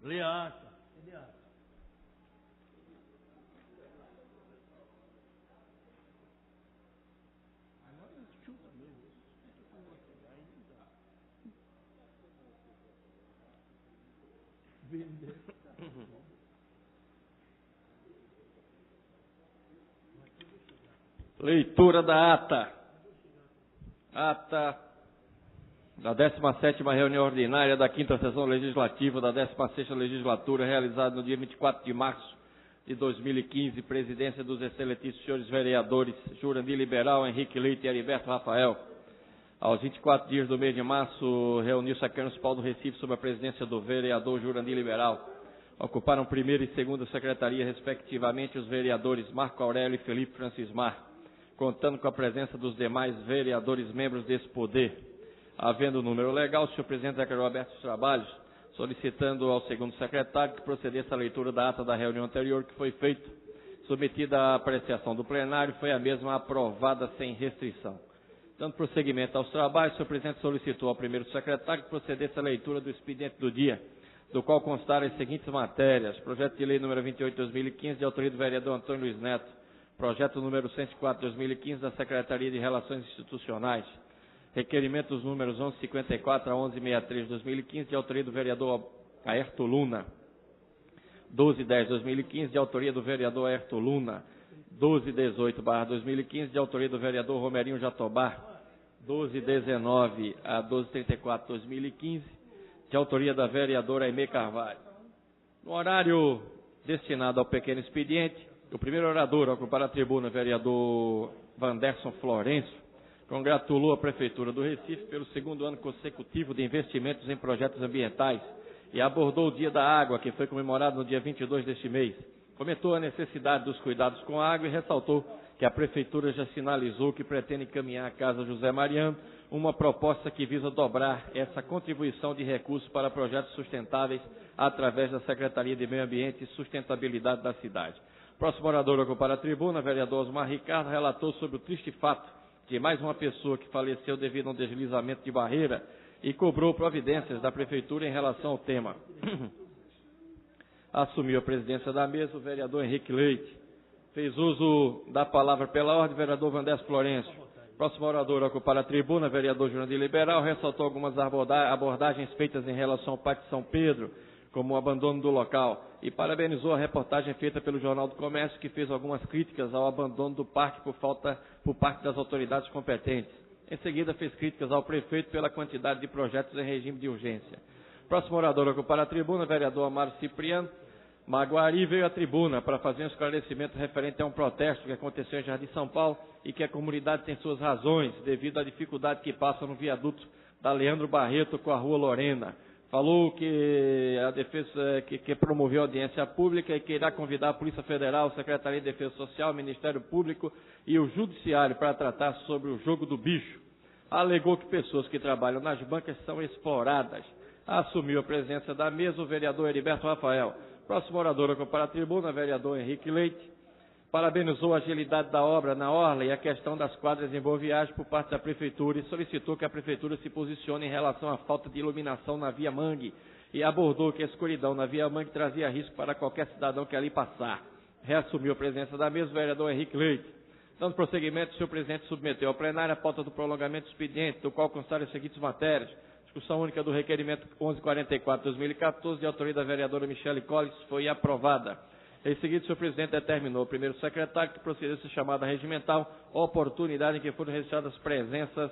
Lê a ata. Cadê a ata? Agora chuta mesmo. Aí não dá. Vender. Leitura da ata. Ata da 17ª reunião ordinária da 5ª sessão legislativa da 16ª legislatura, realizada no dia 24 de março de 2015, presidência dos excelentíssimos senhores vereadores Jurandir Liberal, Henrique Leite e Heriberto Rafael. Aos 24 dias do mês de março, reuniu-se a Câmara Municipal do Recife sob a presidência do vereador Jurandir Liberal. Ocuparam primeira e segunda secretaria, respectivamente, os vereadores Marco Aurélio e Felipe Francismar, contando com a presença dos demais vereadores membros desse poder. Havendo o número legal, o senhor presidente declarou abertos os trabalhos, solicitando ao segundo secretário que procedesse à leitura da ata da reunião anterior que foi feita, submetida à apreciação do plenário, foi a mesma aprovada sem restrição. Dando prosseguimento aos trabalhos, o senhor presidente solicitou ao primeiro secretário que procedesse à leitura do expediente do dia, do qual constaram as seguintes matérias: projeto de lei número 28/2015, de autoria do vereador Antônio Luiz Neto, projeto número 104/2015 da Secretaria de Relações Institucionais, requerimentos números 1154 a 1163/2015, de autoria do vereador Aerto Luna, 1210/2015, de autoria do vereador Aerto Luna, 1218/2015, de autoria do vereador Romerinho Jatobá, 1219 a 1234/2015, de autoria da vereadora Aimee Carvalho. No horário destinado ao pequeno expediente, o primeiro orador a ocupar a tribuna, vereador Vanderson Florencio, congratulou a Prefeitura do Recife pelo segundo ano consecutivo de investimentos em projetos ambientais e abordou o Dia da Água, que foi comemorado no dia 22 deste mês. Comentou a necessidade dos cuidados com a água e ressaltou que a Prefeitura já sinalizou que pretende encaminhar à Casa José Mariano uma proposta que visa dobrar essa contribuição de recursos para projetos sustentáveis através da Secretaria de Meio Ambiente e Sustentabilidade da cidade. Próximo orador a ocupar a tribuna, vereador Osmar Ricardo, relatou sobre o triste fato de mais uma pessoa que faleceu devido a um deslizamento de barreira e cobrou providências da Prefeitura em relação ao tema. Assumiu a presidência da mesa o vereador Henrique Leite. Fez uso da palavra pela ordem, vereador Vanderson Florencio. Próximo orador a ocupar a tribuna, vereador Jurandir Liberal, ressaltou algumas abordagens feitas em relação ao Pátio São Pedro, como o abandono do local, e parabenizou a reportagem feita pelo Jornal do Comércio, que fez algumas críticas ao abandono do parque por parte das autoridades competentes. Em seguida, fez críticas ao prefeito pela quantidade de projetos em regime de urgência. Próximo orador a ocupar a tribuna, vereador Amaro Cipriano Maguari, veio à tribuna para fazer um esclarecimento referente a um protesto que aconteceu em Jardim São Paulo e que a comunidade tem suas razões devido à dificuldade que passa no viaduto da Leandro Barreto com a Rua Lorena. Falou que a defesa que promoveu a audiência pública e que irá convidar a Polícia Federal, Secretaria de Defesa Social, Ministério Público e o Judiciário para tratar sobre o jogo do bicho. Alegou que pessoas que trabalham nas bancas são exploradas. Assumiu a presença da mesa o vereador Heriberto Rafael. Próximo orador a ocupar a tribuna, vereador Henrique Leite, parabenizou a agilidade da obra na orla e a questão das quadras em Boa Viagem por parte da Prefeitura e solicitou que a Prefeitura se posicione em relação à falta de iluminação na Via Mangue e abordou que a escuridão na Via Mangue trazia risco para qualquer cidadão que ali passar. Reassumiu a presença da mesa o vereador Henrique Leite. Dando prosseguimento, o senhor presidente submeteu ao plenário a pauta do prolongamento do expediente, do qual constaram as seguintes matérias: discussão única do requerimento 1144/2014, de autoria da vereadora Michele Collins, foi aprovada. Em seguida, o senhor presidente determinou ao primeiro secretário que procedesse a chamada regimental, oportunidade em que foram registradas as presenças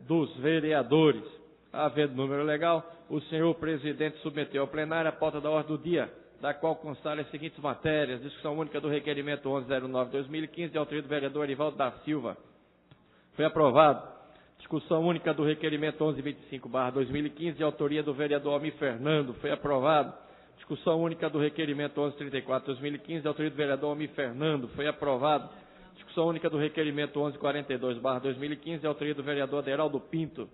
dos vereadores. Havendo número legal, o senhor presidente submeteu ao plenário a pauta da ordem do dia, da qual constaram as seguintes matérias: discussão única do requerimento 1109/2015, de autoria do vereador Arivaldo da Silva. Foi aprovado. Discussão única do requerimento 1125/2015, de autoria do vereador Almir Fernando. Foi aprovado. Discussão única do requerimento 1134/2015, de autoria do vereador Almir Fernando. Foi aprovado. Discussão única do requerimento 1142/2015, de autoria do vereador Aderaldo Pinto.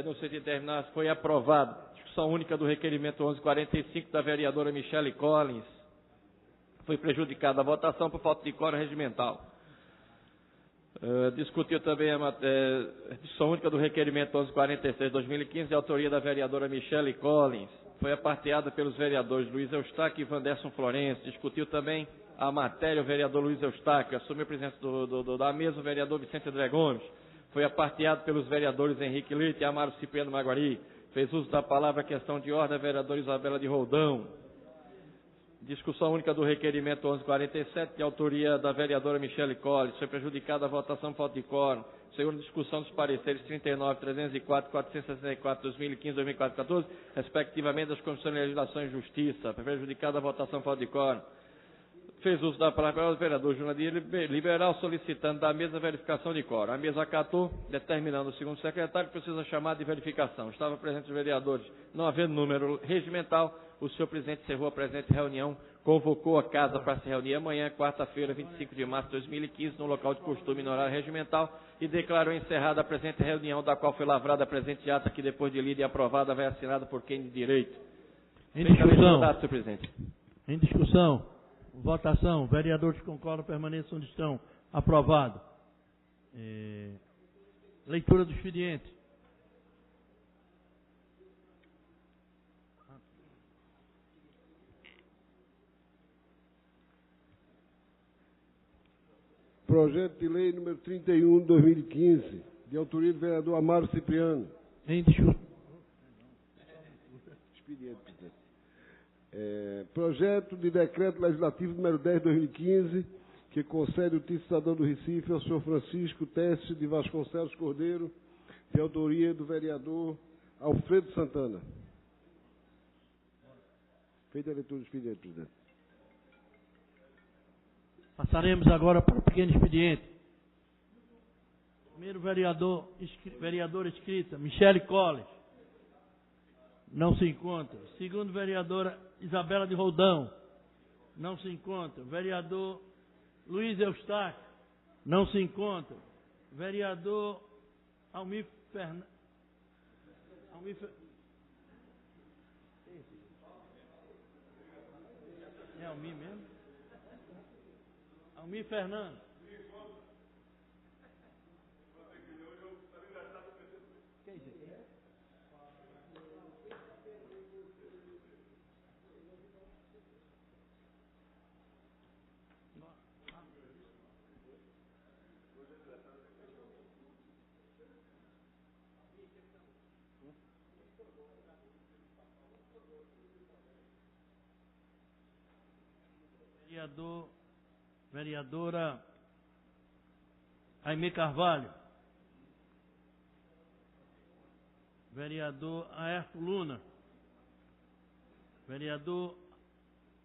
No sentido de terminar, foi aprovado. Discussão única do requerimento 1145, da vereadora Michele Collins. Foi prejudicada a votação por falta de quórum regimental. Discutiu também a discussão única do requerimento 1146/2015, de autoria da vereadora Michele Collins. foi aparteada pelos vereadores Luiz Eustáquio e Wanderson Florencio. Discutiu também a matéria o vereador Luiz Eustáquio. Assumiu a presença da mesa o vereador Vicente André Gomes. Foi aparteado pelos vereadores Henrique Leite e Amaro Cipriano Maguari. Fez uso da palavra questão de ordem a vereadora Isabela de Roldão. Discussão única do requerimento 1147, de autoria da vereadora Michele Colles. Foi prejudicada a votação por falta de quórum. Segundo discussão dos pareceres 39, 304, 464, 2015, 2014, respectivamente das Comissões de Legislação e Justiça. Foi prejudicada a votação por falta de quórum. Fez uso da palavra o vereador Jurandir Liberal, solicitando da mesa verificação de quórum. A mesa acatou, determinando o segundo secretário que precisa chamar de verificação. Estava presente os vereadores, não havendo número regimental. O senhor presidente encerrou a presente reunião, convocou a casa para se reunir amanhã, quarta-feira, 25 de março de 2015, no local de costume no horário regimental, e declarou encerrada a presente reunião, da qual foi lavrada a presente ata, que depois de lida e aprovada vai assinada por quem de direito. Em discussão, senhor presidente. Em discussão, votação, vereadores que concordam permaneçam onde estão. Aprovado. Leitura do expediente. Projeto de lei número 31 de 2015, de autoria do vereador Amaro Cipriano. Em discussão. Expediente, presidente. Projeto de decreto legislativo número 10 de 2015, que concede o título de cidadão do Recife ao senhor Francisco Técio de Vasconcelos Cordeiro, de autoria do vereador Alfredo Santana. Feita a leitura do expediente, presidente. Passaremos agora para o pequeno expediente. Primeiro vereadora escrita, Michele Colles. Não se encontra. Segundo, vereadora Isabela de Roldão. Não se encontra. Vereador Luiz Eustáquio. Não se encontra. Vereador Almir Fernandes. É Almir mesmo? Almir Fernandes. Vereadora Aimee Carvalho. Vereador Aerto Luna. Vereador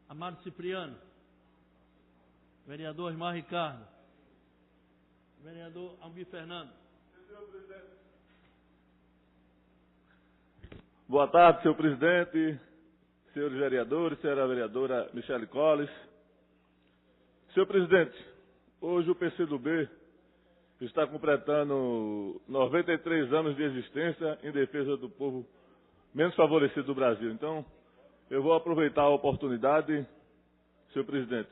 Amaro Cipriano. Vereador Osmar Ricardo. Vereador Almir Fernandes. Boa tarde, senhor presidente, senhores vereadores, senhora vereadora Michele Colles. Senhor presidente, hoje o PCdoB está completando 93 anos de existência em defesa do povo menos favorecido do Brasil. Então, eu vou aproveitar a oportunidade, senhor presidente,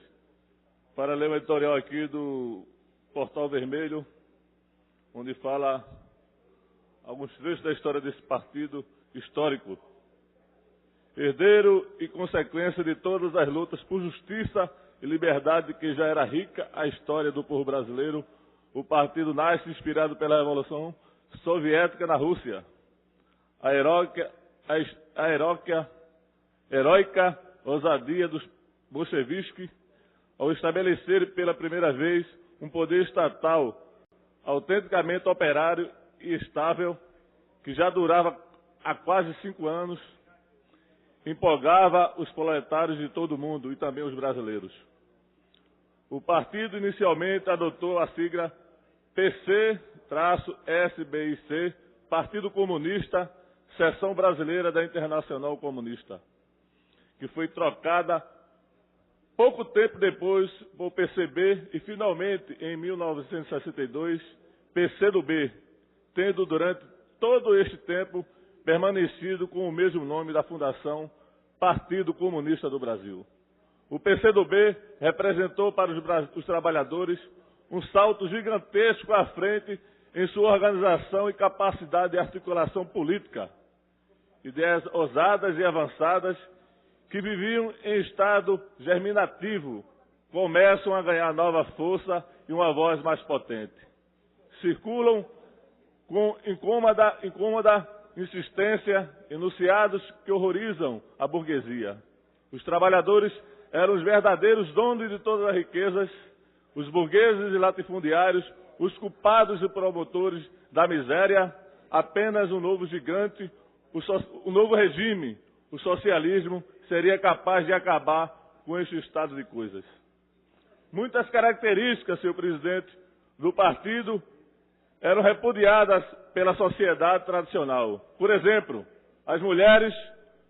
para ler um editorial aqui do Portal Vermelho, onde fala alguns trechos da história desse partido histórico. Herdeiro e consequência de todas as lutas por justiça e liberdade que já era rica a história do povo brasileiro, o partido nasce inspirado pela Revolução Soviética na Rússia. A heróica ousadia dos bolcheviques ao estabelecer pela primeira vez um poder estatal autenticamente operário e estável, que já durava há quase 5 anos, empolgava os proletários de todo o mundo e também os brasileiros. O partido inicialmente adotou a sigla PC-SBIC, Partido Comunista, Seção Brasileira da Internacional Comunista, que foi trocada pouco tempo depois por PCB e finalmente em 1962 PCdoB, tendo durante todo este tempo permanecido com o mesmo nome da fundação Partido Comunista do Brasil. O PCdoB representou para os trabalhadores um salto gigantesco à frente em sua organização e capacidade de articulação política. ideias ousadas e avançadas que viviam em estado germinativo, começam a ganhar nova força e uma voz mais potente. Circulam com incômoda insistência enunciados que horrorizam a burguesia. Os trabalhadores eram os verdadeiros donos de todas as riquezas, os burgueses e latifundiários, os culpados e promotores da miséria, apenas um novo gigante, o novo regime, o socialismo, seria capaz de acabar com este estado de coisas. Muitas características, senhor presidente, do partido eram repudiadas pela sociedade tradicional. Por exemplo, as mulheres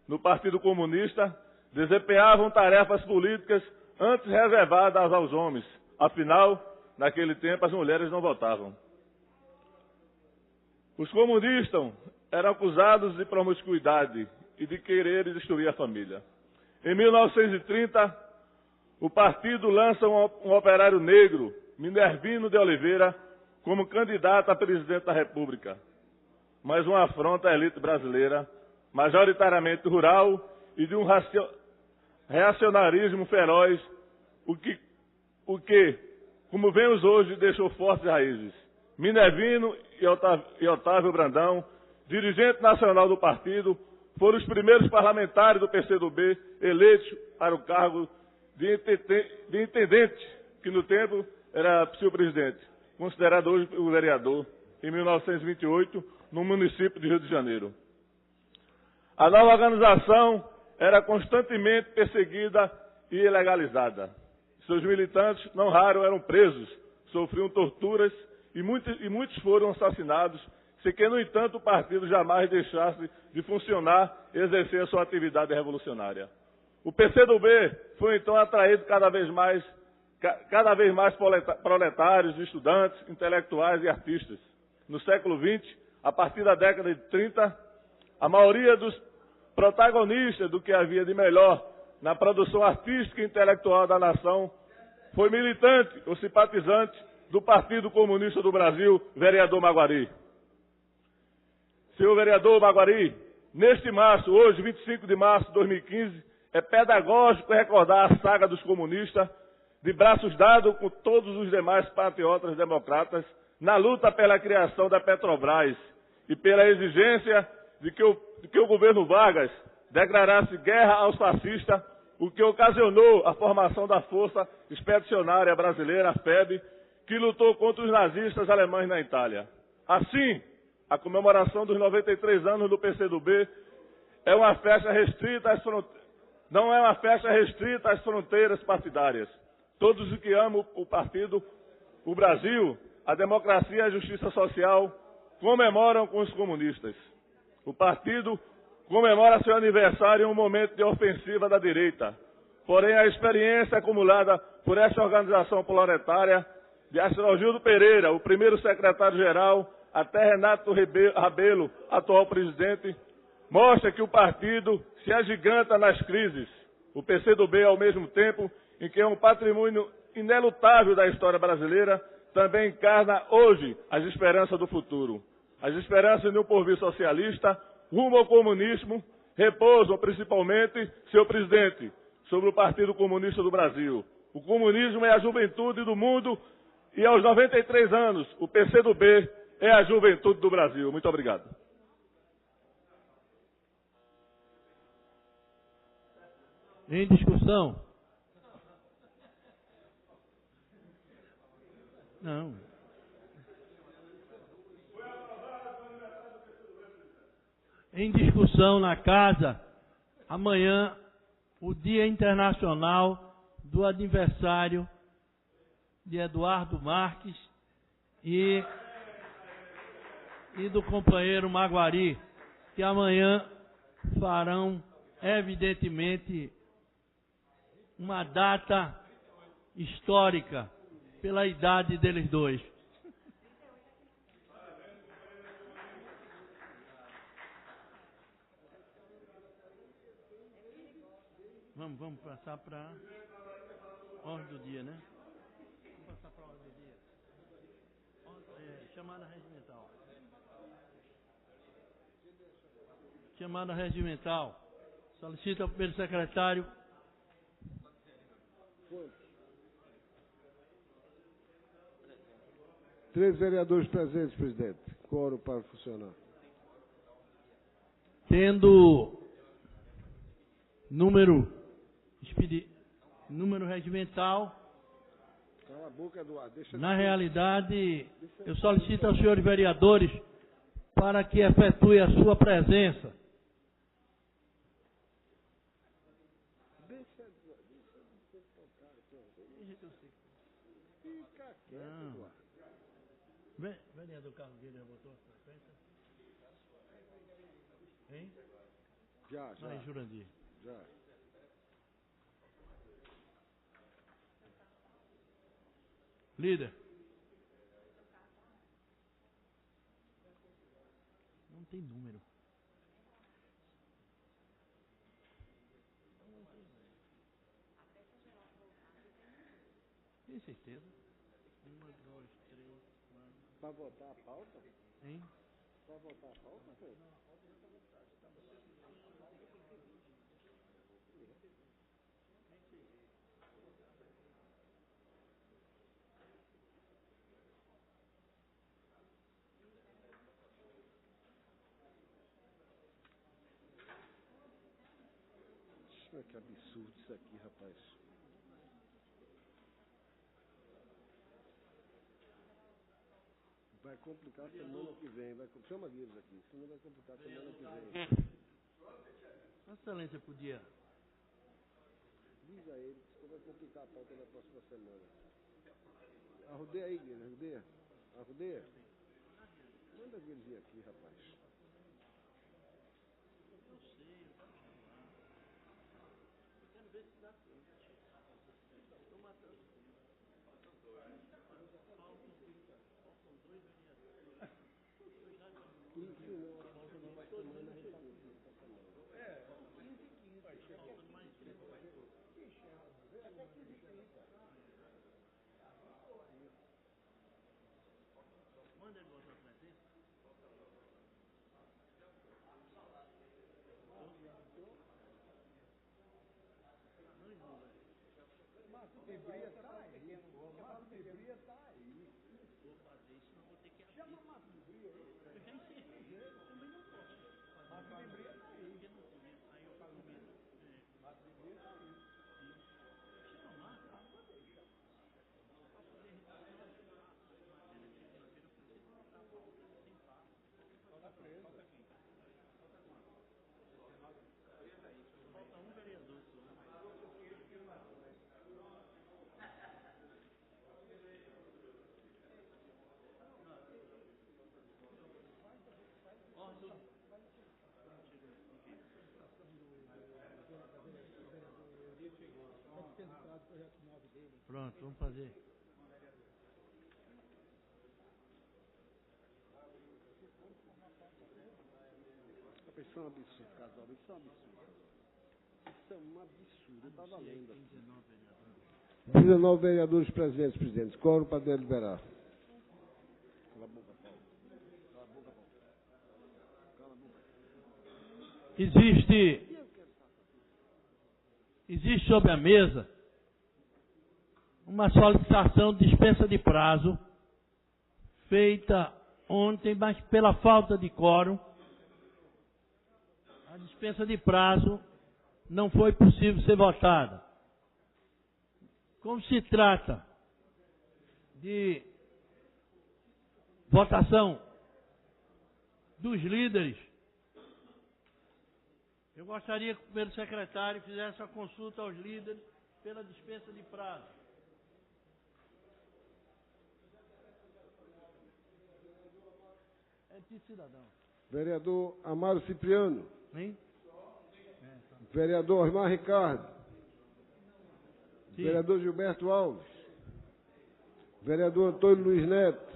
no Partido Comunista desempenhavam tarefas políticas antes reservadas aos homens. Afinal, naquele tempo as mulheres não votavam. Os comunistas eram acusados de promiscuidade e de querer destruir a família. Em 1930, o partido lança um operário negro, Minervino de Oliveira, como candidato a presidente da República. Mais uma afronta à elite brasileira, majoritariamente rural e de um reacionarismo feroz, o que, como vemos hoje, deixou fortes raízes. Minervino e Otávio Brandão, dirigente nacional do partido, foram os primeiros parlamentares do PCdoB eleitos para o cargo de intendente, que no tempo era senhor presidente, considerado hoje o vereador, em 1928, no município de Rio de Janeiro. A nova organização era constantemente perseguida e ilegalizada. Seus militantes, não raro, eram presos, sofriam torturas e muitos foram assassinados, sem que, no entanto, o partido jamais deixasse de funcionar e exercer a sua atividade revolucionária. O PCdoB foi, então, atraído cada vez mais proletários, estudantes, intelectuais e artistas. No século XX, a partir da década de 30, a maioria dos protagonistas do que havia de melhor na produção artística e intelectual da nação foi militante ou simpatizante do Partido Comunista do Brasil, vereador Maguari. Senhor vereador Maguari, neste março, hoje, 25 de março de 2015, é pedagógico recordar a saga dos comunistas, de braços dados com todos os demais patriotas democratas, na luta pela criação da Petrobras e pela exigência de que o governo Vargas declarasse guerra aos fascistas, o que ocasionou a formação da Força Expedicionária Brasileira, a FEB, que lutou contra os nazistas alemães na Itália. Assim, a comemoração dos 93 anos do PCdoB é uma festa restrita às não é uma festa restrita às fronteiras partidárias. Todos os que amam o partido, o Brasil, a democracia e a justiça social comemoram com os comunistas. O partido comemora seu aniversário em um momento de ofensiva da direita. Porém, a experiência acumulada por esta organização proletária, de Astrogildo Pereira, o primeiro secretário-geral, até Renato Rabelo, atual presidente, mostra que o partido se agiganta nas crises. O PCdoB, ao mesmo tempo em que é um patrimônio inelutável da história brasileira, também encarna hoje as esperanças do futuro. As esperanças de um porvir socialista, rumo ao comunismo, repousam principalmente, senhor presidente, sobre o Partido Comunista do Brasil. O comunismo é a juventude do mundo e aos 93 anos, o PCdoB é a juventude do Brasil. Muito obrigado. Em discussão? Não. Em discussão na casa, amanhã, o Dia Internacional do Aniversário de Eduardo Marques e do companheiro Maguari, que amanhã farão, evidentemente, uma data histórica pela idade deles dois. Vamos passar para a ordem do dia, né? Vamos passar para a ordem do dia. Chamada regimental. Chamada regimental. Solicita ao primeiro secretário. Três vereadores presentes, presidente. Quórum para funcionar. Tendo número regimental, Cala a boca, Eduardo. Deixa na realidade, eu solicito aos senhores vereadores para que efetue a sua presença. Não. Vereador Carlos Guilherme já votou a frequência? Hein? Já. Aí, Jurandir. Já. Líder. Não tem número. Tem certeza? 1, 2, 3, 4. Para votar a pauta? Hein? Para votar a pauta, foi? Que absurdo isso aqui, rapaz. Vai complicar semana que vem. Chama eles aqui, senão vai complicar semana que vem. Vossa Excelência podia. Diz a ele que vai complicar a pauta na próxima semana. Arrudeia aí, Guilherme, arrudeia. Arrudeia. Manda eles vir aqui, rapaz. Pronto, vamos fazer. Isso é um absurdo, casal. Isso é um absurdo. Isso é um absurdo. Eu estava lendo aqui. 19 vereadores presentes, presidente. Quórum para deliberar. Cala a boca, Paulo. Cala a boca, Paulo. Cala a boca. Existe sobre a mesa uma solicitação de dispensa de prazo feita ontem, mas pela falta de quórum, a dispensa de prazo não foi possível ser votada. Como se trata de votação dos líderes, eu gostaria que o primeiro secretário fizesse a consulta aos líderes pela dispensa de prazo. É de cidadão. Vereador Amaro Cipriano. Hein? Vereador Osmar Ricardo. Sim. Vereador Gilberto Alves. Vereador Antônio Luiz Neto.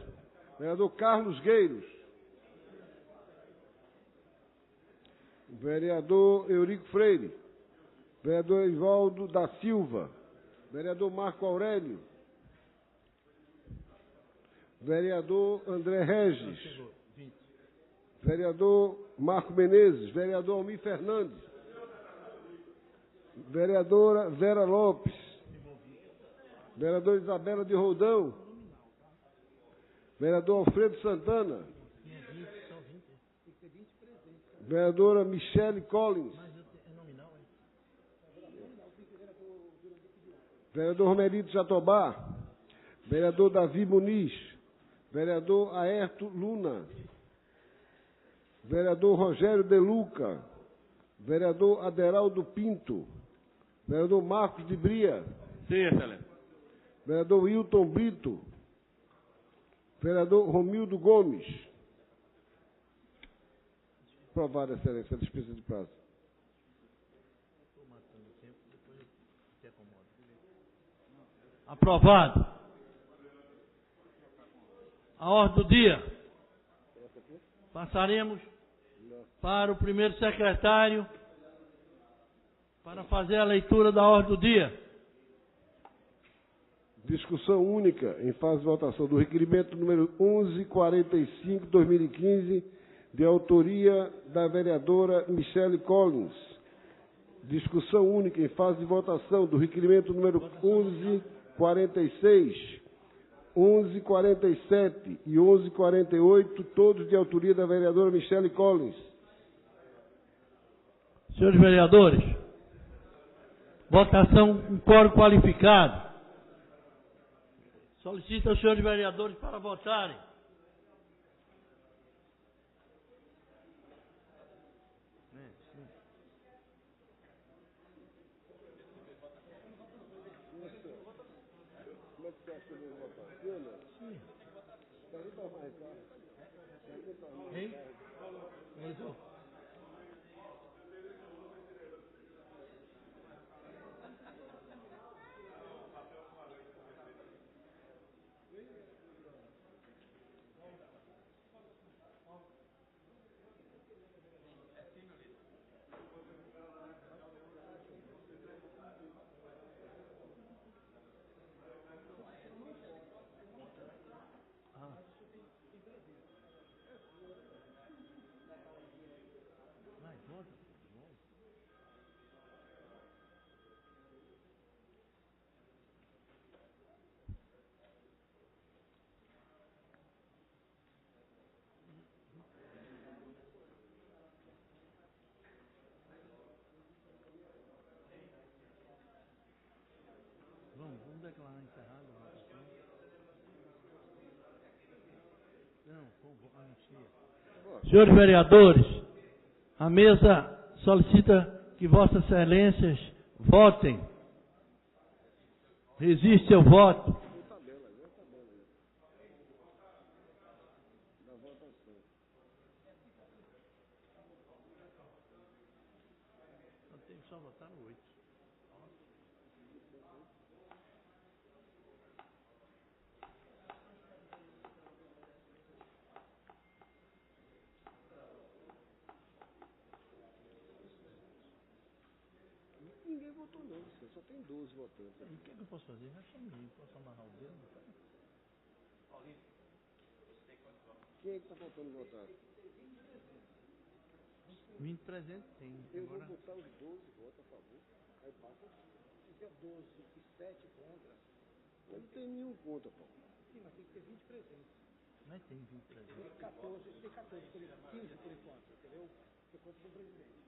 Vereador Carlos Gueiros. Vereador Eurico Freire. Vereador Ivaldo da Silva. Vereador Marco Aurélio. Vereador André Regis. Vereador Marco Menezes. Vereador Almir Fernandes. Vereadora Vera Lopes. Vereadora Isabela de Roldão. Vereador Alfredo Santana. Vereadora Michele Collins. Vereador Romerito Jatobá. Vereador Davi Muniz. Vereador Aerto Luna. Vereador Rogério De Luca. Vereador Aderaldo Pinto. Vereador Marcos de Bria. Sim, excelência. Vereador Wilton Brito. Vereador Romildo Gomes. Aprovado, excelência, a dispensa de prazo. Aprovado. A ordem do dia. Passaremos para o primeiro secretário para fazer a leitura da ordem do dia. Discussão única em fase de votação do requerimento número 1145/2015, de autoria da vereadora Michele Collins. Discussão única em fase de votação do requerimento número 1146, 1147 e 1148, todos de autoria da vereadora Michele Collins. Senhores vereadores, votação com quórum qualificado. Solicito aos senhores vereadores para votarem. Hein? Vamos declarar encerrado a votação. Não, anistia. Senhores vereadores, a mesa solicita que vossas excelências votem. Resiste ao voto. Eu tenho que só votar no 8. Ninguém votou não, você só tem 12 votantes. E o que eu posso fazer? Já chamei, posso amarrar o dedo? Quem é que está faltando votar? 20 presentes tem. Eu Agora, vou botar os 12 votos a favor. Aí passa. Se tiver 12 e 7 contra. Não tem nenhum contra, Paulo. Sim, mas tem que ter 20 presentes. mas tem 20 presentes. Tem 14 por enquanto, 15 por enquanto, entendeu? Por conta do presidente.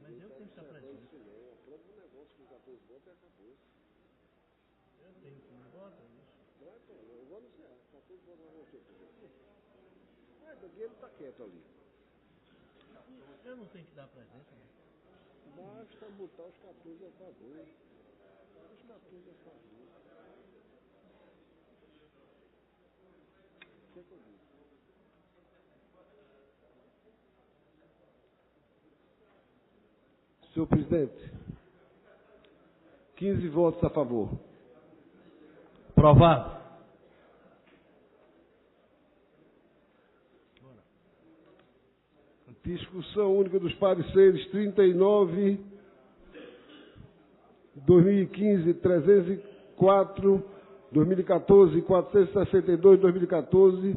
Mas eu tenho que estar presente. Aprova um negócio com 14 votos e acabou. Eu tenho que me votar isso. Vai, Paulo, eu vou anunciar. 14 votos na você. Ah, ele está quieto ali. Eu não tenho que dar presente, né? Basta botar os 14 a favor. Os 14 a favor. O que é que eu digo? Senhor presidente, 15 votos a favor. Aprovado. Discussão única dos pareceres 39, 2015, 304, 2014, 462, 2014,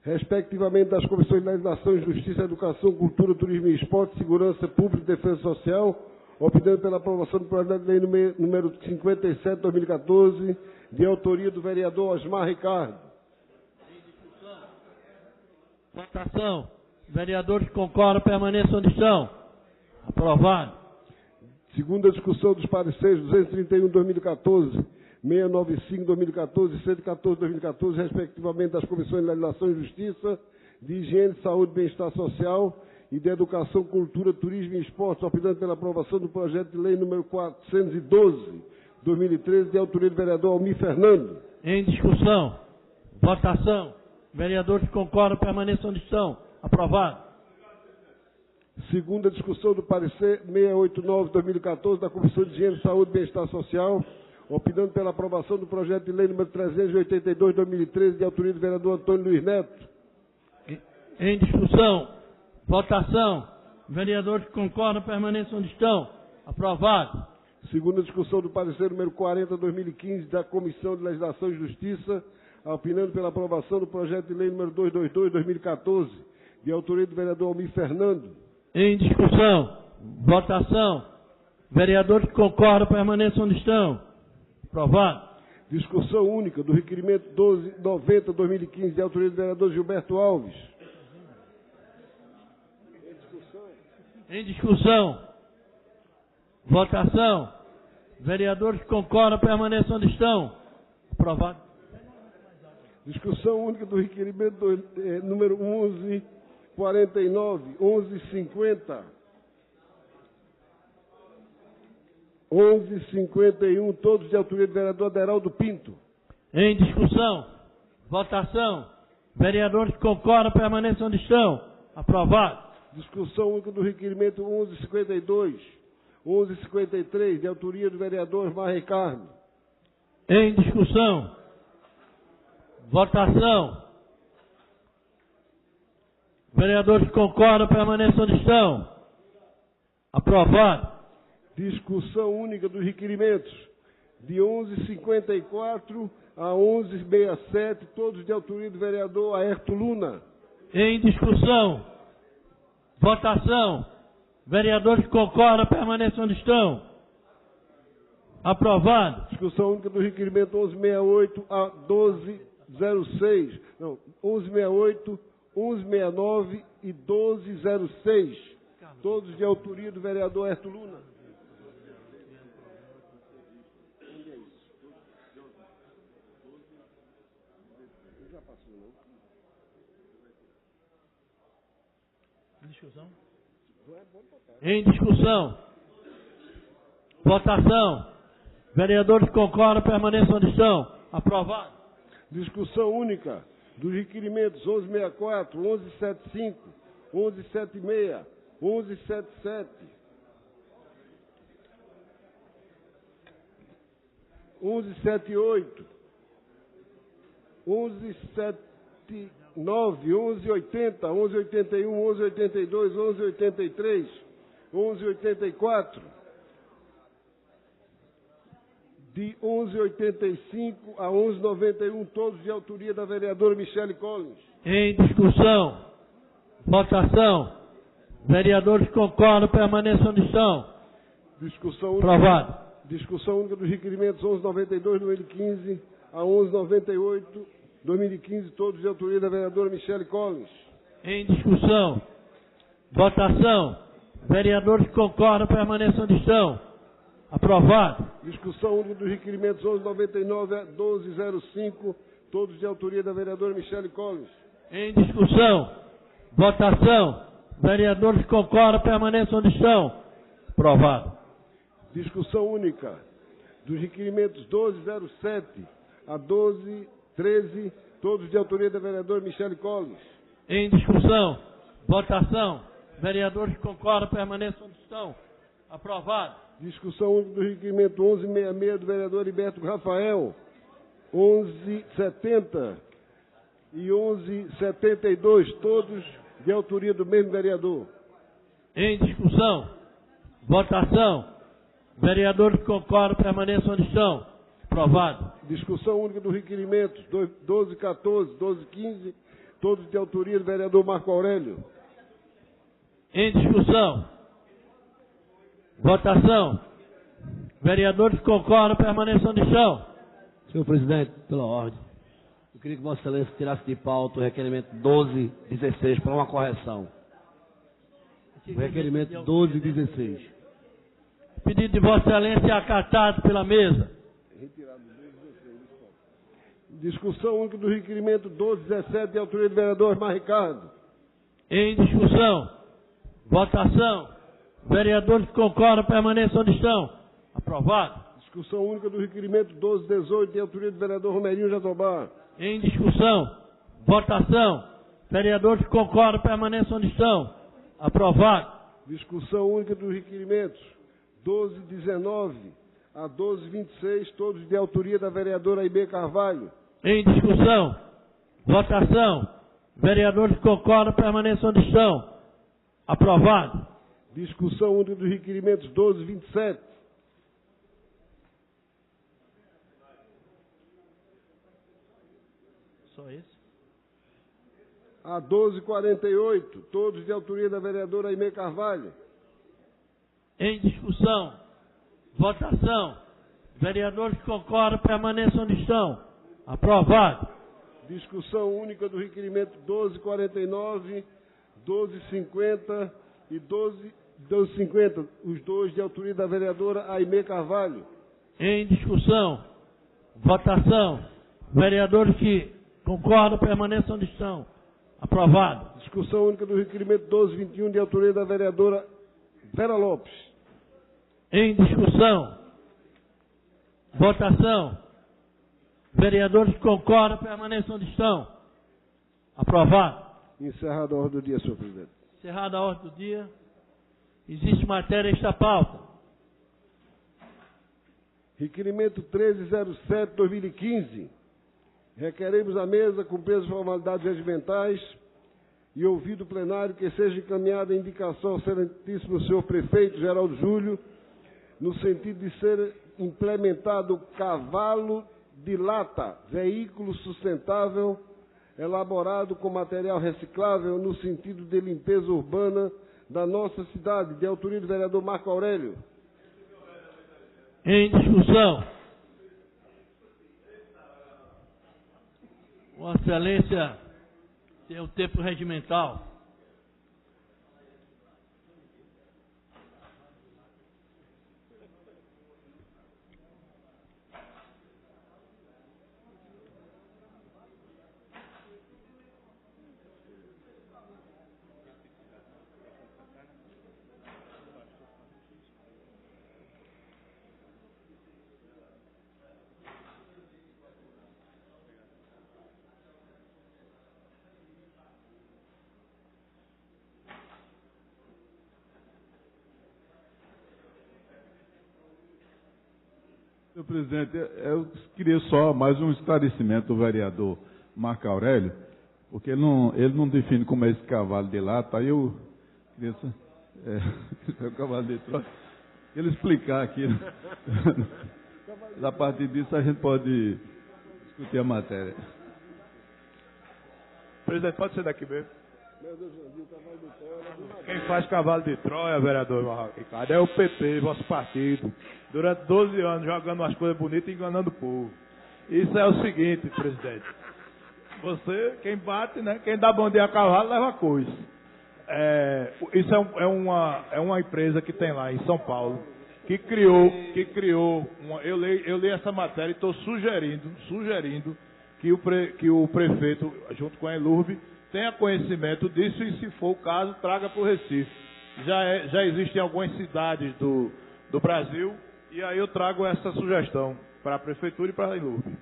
respectivamente das Comissões de Legislação, Justiça, Educação, Cultura, Turismo e Esporte, Segurança Pública e Defesa Social, optando pela aprovação do projeto de lei número 57/2014, de autoria do vereador Osmar Ricardo. Votação. Vereadores que concordam permaneçam onde estão. Aprovado. Segunda discussão dos pareceres 231/2014, 695/2014 e 114/2014, respectivamente das Comissões de Legislação e Justiça, de Higiene, Saúde e Bem-Estar Social e de Educação, Cultura, Turismo e Esporte, optando pela aprovação do projeto de lei número 412/2013, de autoria do vereador Almir Fernando. Em discussão. Votação. Vereadores que concordam permaneçam onde estão. Aprovado. Segunda discussão do parecer 689/2014 da Comissão de Higiene, Saúde e Bem-Estar Social, optando pela aprovação do projeto de lei número 382/2013, de autoria do vereador Antônio Luiz Neto. Em discussão. Votação. Vereadores que concordam permaneçam onde estão. Aprovado. Segunda discussão do parecer número 40/2015 da Comissão de Legislação e Justiça, opinando pela aprovação do projeto de lei número 222/2014, de autoria do vereador Almir Fernando. Em discussão. Votação. Vereadores que concordam permaneçam onde estão. Aprovado. Discussão única do requerimento 1290/2015, de autoria do vereador Gilberto Alves. Em discussão. Votação. Vereadores que concordam permaneçam onde estão. Aprovado. Discussão única do requerimento número 1149, 1150, 1151, todos de autoria do vereador Aderaldo Pinto. Em discussão. Votação. Vereadores que concordam permaneçam onde estão. Aprovado. Discussão única do requerimento 1152, 1153, de autoria do vereador Osmar Ricardo. Em discussão. Votação. Vereadores que concordam permaneçam onde estão. Aprovado. Discussão única dos requerimentos de 1154 a 1167, todos de autoria do vereador Aerto Luna. Em discussão. Votação. Vereadores que concordam permaneçam onde estão. Aprovado. Discussão única do requerimento 1168 a 1206. Não, 1168, 1169 e 1206. Todos de autoria do vereador Aerto Luna. Em discussão. Votação. Vereadores que concordam permaneçam onde estão. Aprovado. Discussão única dos requerimentos 1164, 1175, 1176, 1177, 1178, 1179, 1180, 1181, 1182, 1183, 1184, de 1185 a 1191, todos de autoria da vereadora Michele Collins. Em discussão. Votação. Vereadores que concordam permaneçam onde estão. Discussão única. Aprovado. Discussão única dos requerimentos 1192/2015 a 1198/2015, todos de autoria da vereadora Michele Collins. Em discussão. Votação. Vereadores que concordam permaneçam onde estão. Aprovado. Discussão única dos requerimentos 1199 a 1205, todos de autoria da vereadora Michele Collins. Em discussão. Votação. Vereadores que concordam permaneçam onde estão. Aprovado. Discussão única dos requerimentos 1207 a 1213, todos de autoria da vereadora Michele Collins. Em discussão. Votação. Vereadores que concordam permaneçam onde estão. Aprovado. Discussão única do requerimento 1166 do vereador Heriberto Rafael, 1170 e 1172, todos de autoria do mesmo vereador. Em discussão. Votação. Vereadores que concordam permaneçam onde estão. Aprovado. Discussão única do requerimento 1214, 1215, todos de autoria do vereador Marco Aurélio. Em discussão. Votação. Vereadores que concordam, permaneçam de chão. Senhor presidente, pela ordem, eu queria que Vossa Excelência tirasse de pauta o requerimento 1216 para uma correção. O requerimento 1216. O pedido de Vossa Excelência é acatado pela mesa. Discussão única do requerimento 1217 de autoria do vereador Osmar Ricardo. Em discussão. Votação. Vereadores que concordam, permaneçam de chão. Aprovado. Discussão única do requerimento 1218 de autoria do vereador Romerinho Jatobá. Em discussão. Votação. Vereadores que concordam, permaneçam de chão. Aprovado. Discussão única dos requerimentos 1219 a 1226, todos de autoria da vereadora Aimee Carvalho. Em discussão. Votação. Vereadores que concordam, permaneçam de chão. Aprovado. Discussão única dos requerimentos 1227. Só esse? A 1248, todos de autoria da vereadora Aimee Carvalho. Em discussão. Votação. Vereadores que concordam, permaneçam de chão. Aprovado. Discussão única do requerimento 1249, 1250 e 1250, os dois de autoria da vereadora Aimee Carvalho. Em discussão. Votação. Vereadores que concordam, permaneçam de chão. Aprovado. Discussão única do requerimento 1221, de autoria da vereadora Vera Lopes. Em discussão. Votação. Vereadores que concordam, permaneçam de chão. Aprovado. Encerrada a ordem do dia, senhor presidente. Encerrada a ordem do dia. Existe matéria esta pauta. Requerimento 1307/2015. Requeremos à mesa, cumprir as formalidades regimentais e ouvido o plenário, que seja encaminhada a indicação ao excelentíssimo senhor prefeito Geraldo Júlio, no sentido de ser implementado cavalo de lata, veículo sustentável, elaborado com material reciclável no sentido de limpeza urbana da nossa cidade, de autoria do vereador Marco Aurélio. Em discussão. Vossa Excelência tem o tempo regimental. Senhor presidente, eu queria só mais um esclarecimento do vereador Marco Aurélio, porque ele não define como é esse cavalo de lata, aí eu queria só, o cavalo de troça, ele explicar aqui. A partir disso a gente pode discutir a matéria. Presidente, pode ser daqui mesmo. Quem faz cavalo de Troia, vereador Marco Ricardo, é o PT, vosso partido. Durante 12 anos jogando umas coisas bonitas e enganando o povo. Isso é o seguinte, presidente. Você, quem bate, né? Quem dá bom dia a cavalo, leva coisa. Isso é uma empresa que tem lá em São Paulo, que criou eu li essa matéria e estou sugerindo que o prefeito, junto com a Elurbe, tenha conhecimento disso e, se for o caso, traga para o Recife. Já existem algumas cidades do Brasil, e aí eu trago essa sugestão para a Prefeitura e para a Elurbe.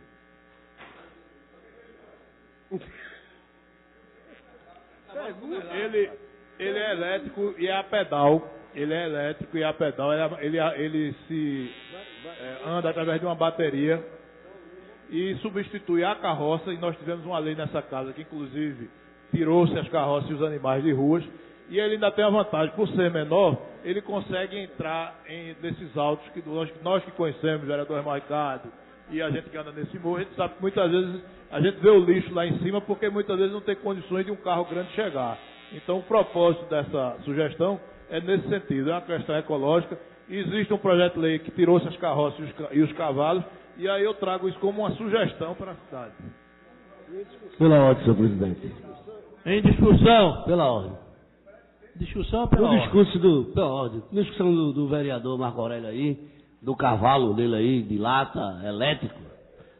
Ele é elétrico e é a pedal. Ele é elétrico e é a pedal. Ele anda através de uma bateria e substitui a carroça. E nós tivemos uma lei nessa casa que, inclusive, tirou-se as carroças e os animais de ruas, e ele ainda tem a vantagem, por ser menor, ele consegue entrar nesses autos que nós que conhecemos, vereador Osmar Ricardo, e a gente que anda nesse morro, a gente sabe que muitas vezes a gente vê o lixo lá em cima porque muitas vezes não tem condições de um carro grande chegar. Então o propósito dessa sugestão é nesse sentido, é uma questão ecológica. Existe um projeto de lei que tirou essas carroças e os cavalos, e aí eu trago isso como uma sugestão para a cidade. Pela ordem, senhor presidente. Em discussão. Pela ordem. Discussão pela No ordem. discurso pela ordem. Na discussão do vereador Marco Aurélio aí, do cavalo dele aí, de lata elétrico,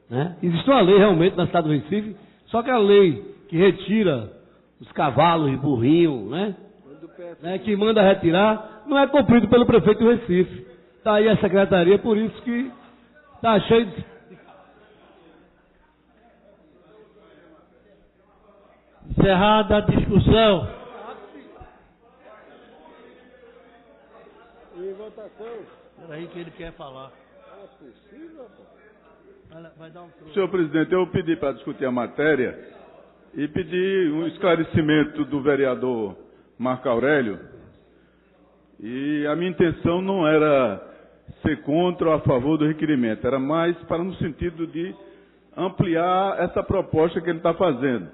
né? Existe uma lei realmente na cidade do Recife, só que a lei que retira os cavalos e burrinhos, né? Que manda retirar, não é cumprido pelo prefeito do Recife. Está aí a secretaria, por isso que está cheio de... Encerrada a discussão. Em votação. Espera aí que ele quer falar. É possível, rapaz? Vai dar um troco. Senhor presidente, eu pedi para discutir a matéria e pedi um esclarecimento do vereador Marco Aurélio. E a minha intenção não era ser contra ou a favor do requerimento, era mais para no sentido de ampliar essa proposta que ele está fazendo.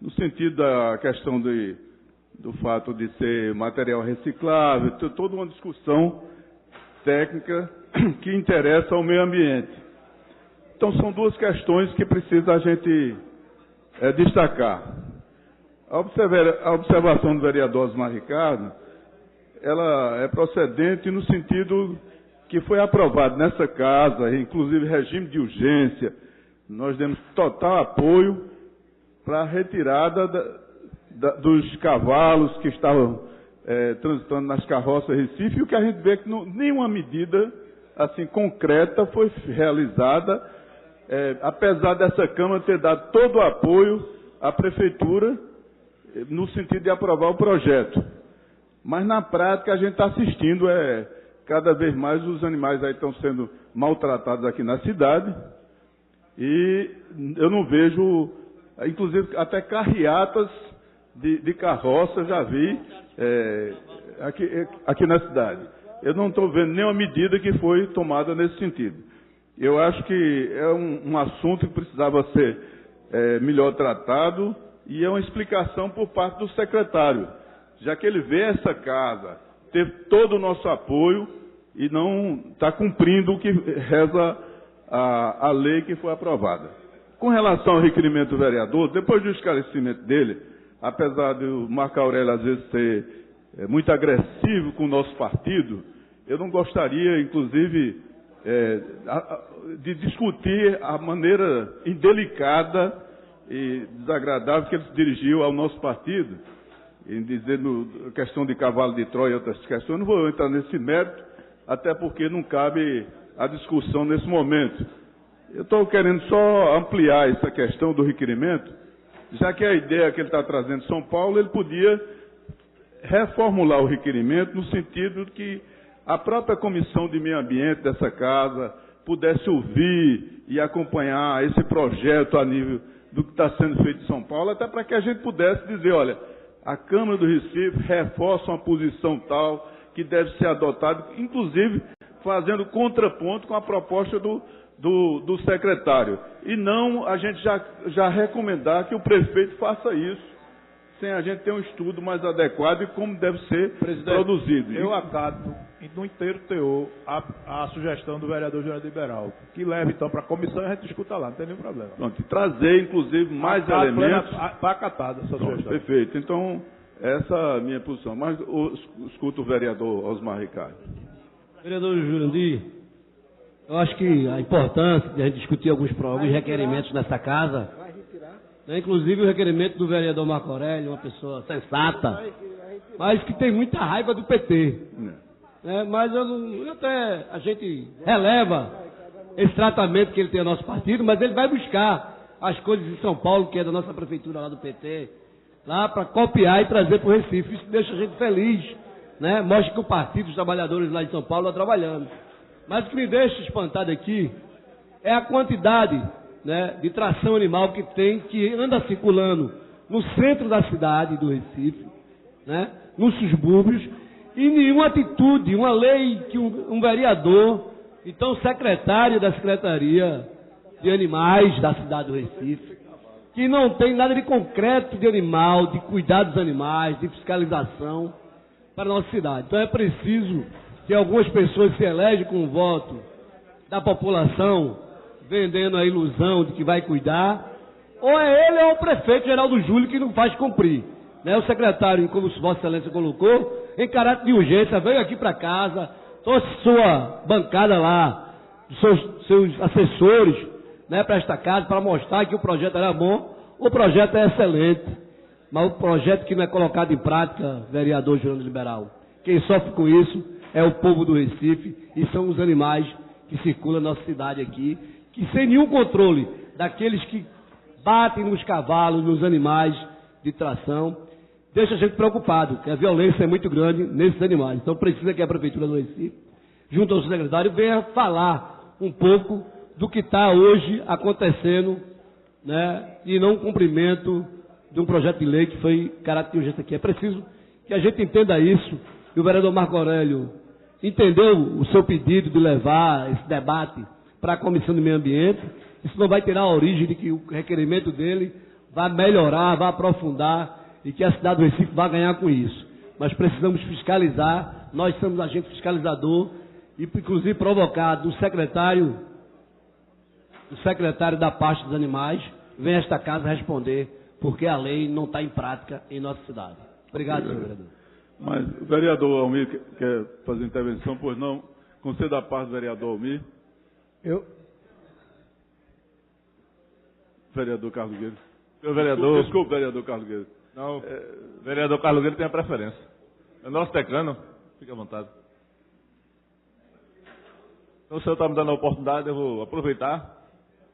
No sentido da questão do fato de ser material reciclável, toda uma discussão técnica que interessa ao meio ambiente. Então são duas questões que precisa a gente destacar. A observação do vereador Osmar Ricardo, ela é procedente no sentido que foi aprovado nessa casa, inclusive regime de urgência, nós demos total apoio para a retirada dos cavalos que estavam transitando nas carroças Recife, e o que a gente vê é que nenhuma medida assim concreta foi realizada, apesar dessa Câmara ter dado todo o apoio à Prefeitura no sentido de aprovar o projeto. Mas na prática a gente está assistindo, cada vez mais os animais aí estão sendo maltratados aqui na cidade, e eu não vejo, inclusive até carreatas de carroça já vi aqui na cidade. Eu não estou vendo nenhuma medida que foi tomada nesse sentido. Eu acho que é um assunto que precisava ser melhor tratado, e é uma explicação por parte do secretário, já que ele vê essa casa, teve todo o nosso apoio e não está cumprindo o que reza a lei que foi aprovada. Com relação ao requerimento do vereador, depois do esclarecimento dele, apesar de o Marco Aurélio às vezes ser muito agressivo com o nosso partido, eu não gostaria, inclusive, de discutir a maneira indelicada e desagradável que ele se dirigiu ao nosso partido, em dizendo a questão de cavalo de Troia e outras questões. Eu não vou entrar nesse mérito, até porque não cabe a discussão nesse momento. Eu estou querendo só ampliar essa questão do requerimento, já que a ideia que ele está trazendo de São Paulo, ele podia reformular o requerimento no sentido de que a própria Comissão de Meio Ambiente dessa casa pudesse ouvir e acompanhar esse projeto a nível do que está sendo feito em São Paulo, até para que a gente pudesse dizer, olha, a Câmara do Recife reforça uma posição tal que deve ser adotada, inclusive fazendo contraponto com a proposta do secretário. E não a gente já recomendar que o prefeito faça isso, sem a gente ter um estudo mais adequado e como deve ser produzido. Eu acato, no inteiro teor, a sugestão do vereador Júnior Liberal, que leva então para a comissão e a gente discuta lá, não tem nenhum problema. Pronto, e trazer, inclusive, mais elementos. Está acatada essa sugestão. Perfeito. Então, essa é a minha posição. Mas escuto o vereador Osmar Ricardo. Vereador Jurandir, eu acho que a importância de a gente discutir alguns requerimentos nessa casa, inclusive o requerimento do vereador Marco Aurélio, uma pessoa sensata, mas que tem muita raiva do PT. Mas a gente releva esse tratamento que ele tem ao nosso partido, mas ele vai buscar as coisas em São Paulo, que é da nossa prefeitura lá do PT, lá para copiar e trazer para o Recife. Isso deixa a gente feliz, né? Mostra que o partido, os trabalhadores lá de São Paulo, estão trabalhando. Mas o que me deixa espantado aqui é a quantidade, né, de tração animal que anda circulando no centro da cidade do Recife, né, nos subúrbios, e nenhuma atitude, uma lei que um vereador, então secretário da secretaria, de animais da cidade do Recife, que não tem nada de concreto de animal, de cuidar dos animais, de fiscalização para a nossa cidade. Então é preciso que algumas pessoas se elegem com o voto da população, vendendo a ilusão de que vai cuidar, ou é ele ou o prefeito Geraldo Júlio que não faz cumprir. Né? O secretário, como Vossa Excelência colocou, em caráter de urgência, veio aqui para casa, trouxe sua bancada lá, seus assessores, né, para esta casa, para mostrar que o projeto era bom. O projeto é excelente, mas o projeto que não é colocado em prática, vereador Jurando Liberal, quem sofre com isso é o povo do Recife e são os animais que circulam na nossa cidade aqui, que sem nenhum controle daqueles que batem nos cavalos, nos animais de tração, deixa a gente preocupado, que a violência é muito grande nesses animais. Então precisa que a Prefeitura do Recife, junto ao secretário, venha falar um pouco do que está hoje acontecendo, né, e não cumprimento de um projeto de lei que foi caráter de urgência aqui. É preciso que a gente entenda isso, e o vereador Marco Aurélio entendeu o seu pedido de levar esse debate para a Comissão de Meio Ambiente. Isso não vai tirar a origem de que o requerimento dele vai melhorar, vai aprofundar e que a cidade do Recife vai ganhar com isso. Mas precisamos fiscalizar, nós somos agente fiscalizador e inclusive provocar do secretário da pasta dos animais, vem a esta casa responder porque a lei não está em prática em nossa cidade. Obrigado, senhor vereador. Mas o vereador Almir quer fazer intervenção, pois não? Conceda a paz do vereador Almir. Vereador Carlos Guedes. Meu vereador... Desculpe, vereador Carlos Guedes. Não, vereador Carlos Guedes tem a preferência. É nosso decano, fique à vontade. Então, o senhor está me dando a oportunidade, eu vou aproveitar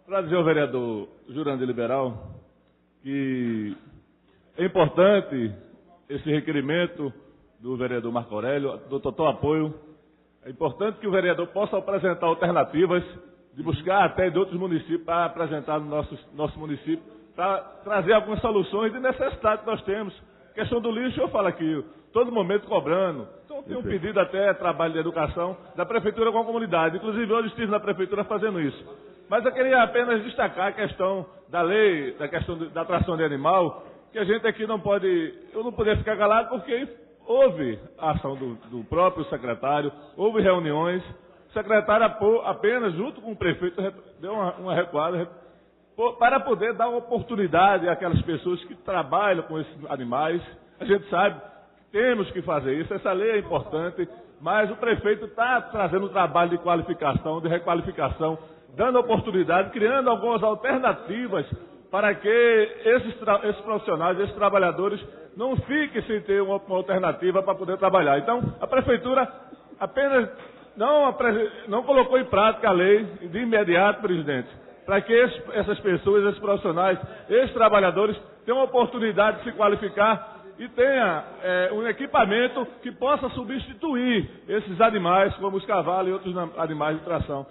para dizer ao vereador Jurandir Liberal que é importante esse requerimento do vereador Marco Aurélio, do total apoio. É importante que o vereador possa apresentar alternativas, de buscar até de outros municípios para apresentar no nosso município, para trazer algumas soluções de necessidade que nós temos. A questão do lixo, eu falo aqui, todo momento cobrando. Então, tem um pedido até trabalho de educação da Prefeitura com a comunidade. Inclusive, hoje estive na Prefeitura fazendo isso. Mas eu queria apenas destacar a questão da lei, da questão da atração de animal, que a gente aqui não pode, eu não poderia ficar calado porque houve a ação do próprio secretário, houve reuniões, o secretário apenas, junto com o prefeito, deu uma recuada para poder dar uma oportunidade àquelas pessoas que trabalham com esses animais. A gente sabe que temos que fazer isso, essa lei é importante, mas o prefeito está trazendo um trabalho de qualificação, de requalificação, dando oportunidade, criando algumas alternativas para que esses profissionais, esses trabalhadores, não fiquem sem ter uma alternativa para poder trabalhar. Então, a Prefeitura apenas não colocou em prática a lei de imediato, presidente, para que essas pessoas, esses profissionais, esses trabalhadores tenham a oportunidade de se qualificar e tenha um equipamento que possa substituir esses animais, como os cavalos e outros animais de tração.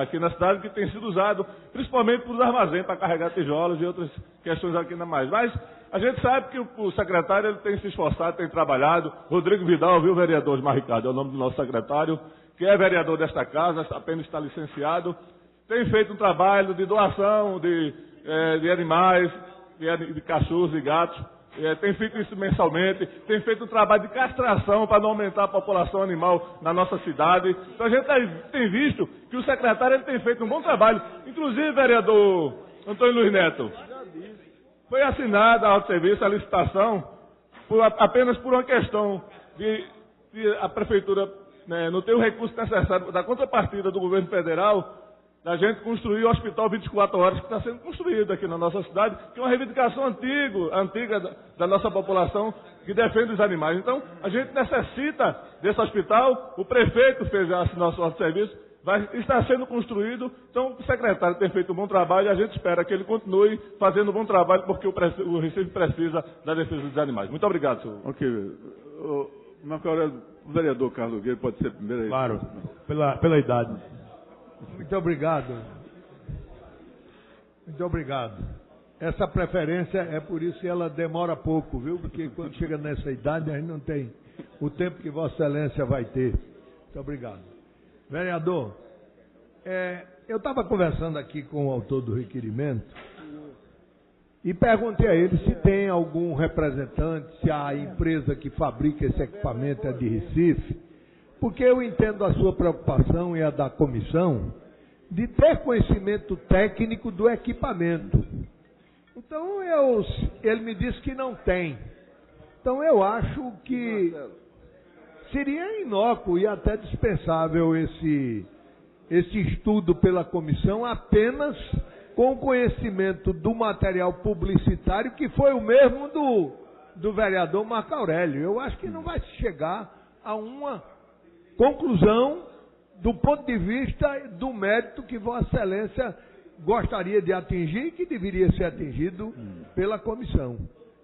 Aqui na cidade, que tem sido usado principalmente para os armazéns, para carregar tijolos e outras questões aqui na mais. Mas a gente sabe que o secretário ele tem se esforçado, tem trabalhado. Rodrigo Vidal, viu, vereador Osmar Ricardo, é o nome do nosso secretário, que é vereador desta casa, apenas está licenciado, tem feito um trabalho de doação de animais, de cachorros e gatos. Tem feito isso mensalmente, tem feito um trabalho de castração para não aumentar a população animal na nossa cidade. Então a gente tem visto que o secretário ele tem feito um bom trabalho. Inclusive, vereador Antônio Luiz Neto, foi assinada a auto-serviço, a licitação, apenas por uma questão de a Prefeitura não ter o recurso necessário da contrapartida do governo federal, da gente construir o Hospital 24 Horas, que está sendo construído aqui na nossa cidade, que é uma reivindicação antiga da nossa população que defende os animais. Então, a gente necessita desse hospital, o prefeito fez esse nosso serviço, está sendo construído, então o secretário tem feito um bom trabalho e a gente espera que ele continue fazendo um bom trabalho, porque o Recife precisa da defesa dos animais. Muito obrigado, senhor. Ok. O vereador Carlos Guedes pode ser primeiro aí. Claro, pela idade. Muito obrigado. Muito obrigado. Essa preferência é por isso que ela demora pouco, viu? Porque quando chega nessa idade a gente não tem o tempo que Vossa Excelência vai ter. Muito obrigado. Vereador, eu estava conversando aqui com o autor do requerimento e perguntei a ele se tem algum representante, se a empresa que fabrica esse equipamento é de Recife, porque eu entendo a sua preocupação e a da comissão de ter conhecimento técnico do equipamento. Então, ele me disse que não tem. Então, eu acho que seria inócuo e até dispensável esse estudo pela comissão apenas com o conhecimento do material publicitário, que foi o mesmo do vereador Marco Aurélio. Eu acho que não vai se chegar a uma conclusão do ponto de vista do mérito que Vossa Excelência gostaria de atingir e que deveria ser atingido pela comissão.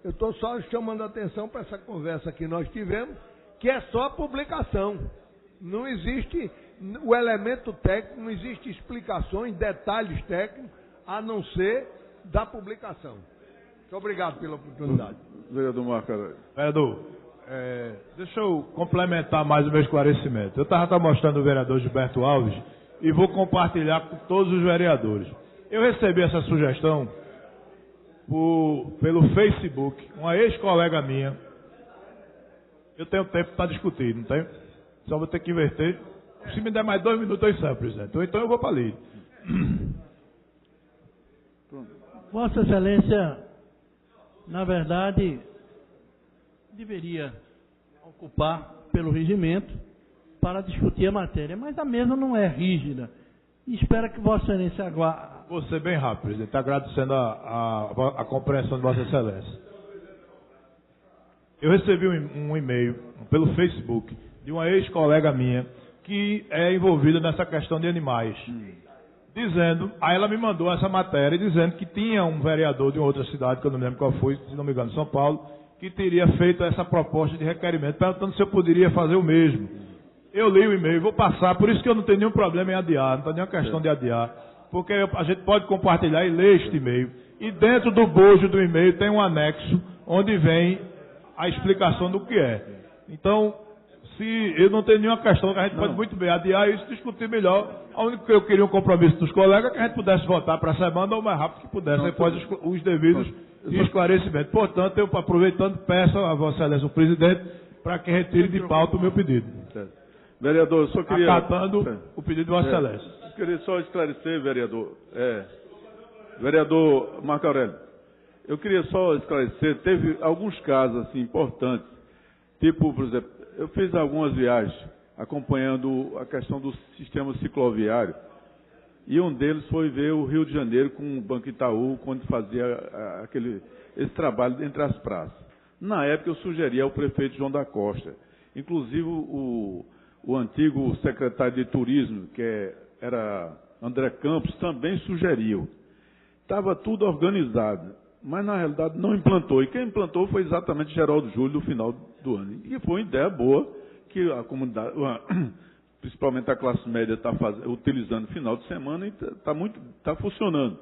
Eu estou só chamando a atenção para essa conversa que nós tivemos, que é só publicação. Não existe o elemento técnico, não existe explicações, detalhes técnicos, a não ser da publicação. Muito obrigado pela oportunidade. Vereador Marco Aurélio. Vereador, deixa eu complementar mais o meu esclarecimento. Eu estava mostrando o vereador Gilberto Alves e vou compartilhar com todos os vereadores. Eu recebi essa sugestão pelo Facebook, uma ex-colega minha. Eu tenho tempo para discutir, não tenho? Só vou ter que inverter. Se me der mais 2 minutos, eu encerro, presidente. Ou então eu vou para ali. Vossa Excelência, na verdade, deveria ocupar pelo regimento para discutir a matéria, mas a mesa não é rígida. E espero que Vossa Excelência aguarde. Vou ser bem rápido, presidente, agradecendo a compreensão de Vossa Excelência. Eu recebi um e-mail pelo Facebook de uma ex-colega minha que é envolvida nessa questão de animais. Dizendo, aí ela me mandou essa matéria dizendo que tinha um vereador de uma outra cidade, que eu não me lembro qual foi, se não me engano, São Paulo, que teria feito essa proposta de requerimento, perguntando se eu poderia fazer o mesmo. Eu li o e-mail, vou passar, por isso que eu não tenho nenhum problema em adiar, não tem nenhuma questão de adiar, porque a gente pode compartilhar e ler este e-mail. E dentro do bojo do e-mail tem um anexo onde vem a explicação do que é. Então, se eu não tenho nenhuma questão, que a gente pode muito bem adiar isso, discutir melhor. A única que eu queria um compromisso dos colegas é que a gente pudesse votar para a semana ou mais rápido que pudesse, após os devidos esclarecimentos. Portanto, eu, aproveitando, peço a Vossa Excelência, o presidente, para que retire de pauta o meu pedido. Vereador, eu só queria... Acatando o pedido de Vossa Excelência. Eu queria só esclarecer, vereador. Vereador Marco Aurélio, eu queria só esclarecer, teve alguns casos assim, importantes, tipo, por exemplo, eu fiz algumas viagens acompanhando a questão do sistema cicloviário e um deles foi ver o Rio de Janeiro com o Banco Itaú, quando fazia esse trabalho entre as praças. Na época eu sugeri ao prefeito João da Costa, inclusive o antigo secretário de turismo, que era André Campos, também sugeriu. Estava tudo organizado, mas na realidade não implantou. E quem implantou foi exatamente Geraldo Júlio no final do ano. E foi uma ideia boa que a comunidade, principalmente a classe média, está utilizando no final de semana e está funcionando.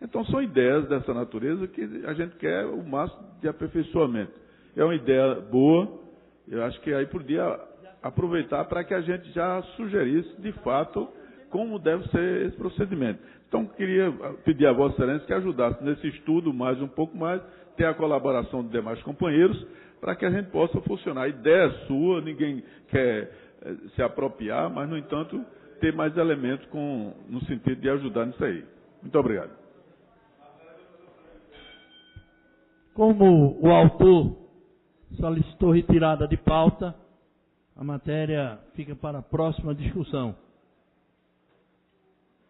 Então são ideias dessa natureza que a gente quer o máximo de aperfeiçoamento. É uma ideia boa, eu acho que aí podia aproveitar para que a gente já sugerisse de fato como deve ser esse procedimento. Então, queria pedir a Vossa Excelência que ajudasse nesse estudo mais um pouco mais, ter a colaboração dos demais companheiros, para que a gente possa funcionar. A ideia é sua, ninguém quer se apropriar, mas, no entanto, ter mais elementos no sentido de ajudar nisso aí. Muito obrigado. Como o autor solicitou retirada de pauta, a matéria fica para a próxima discussão.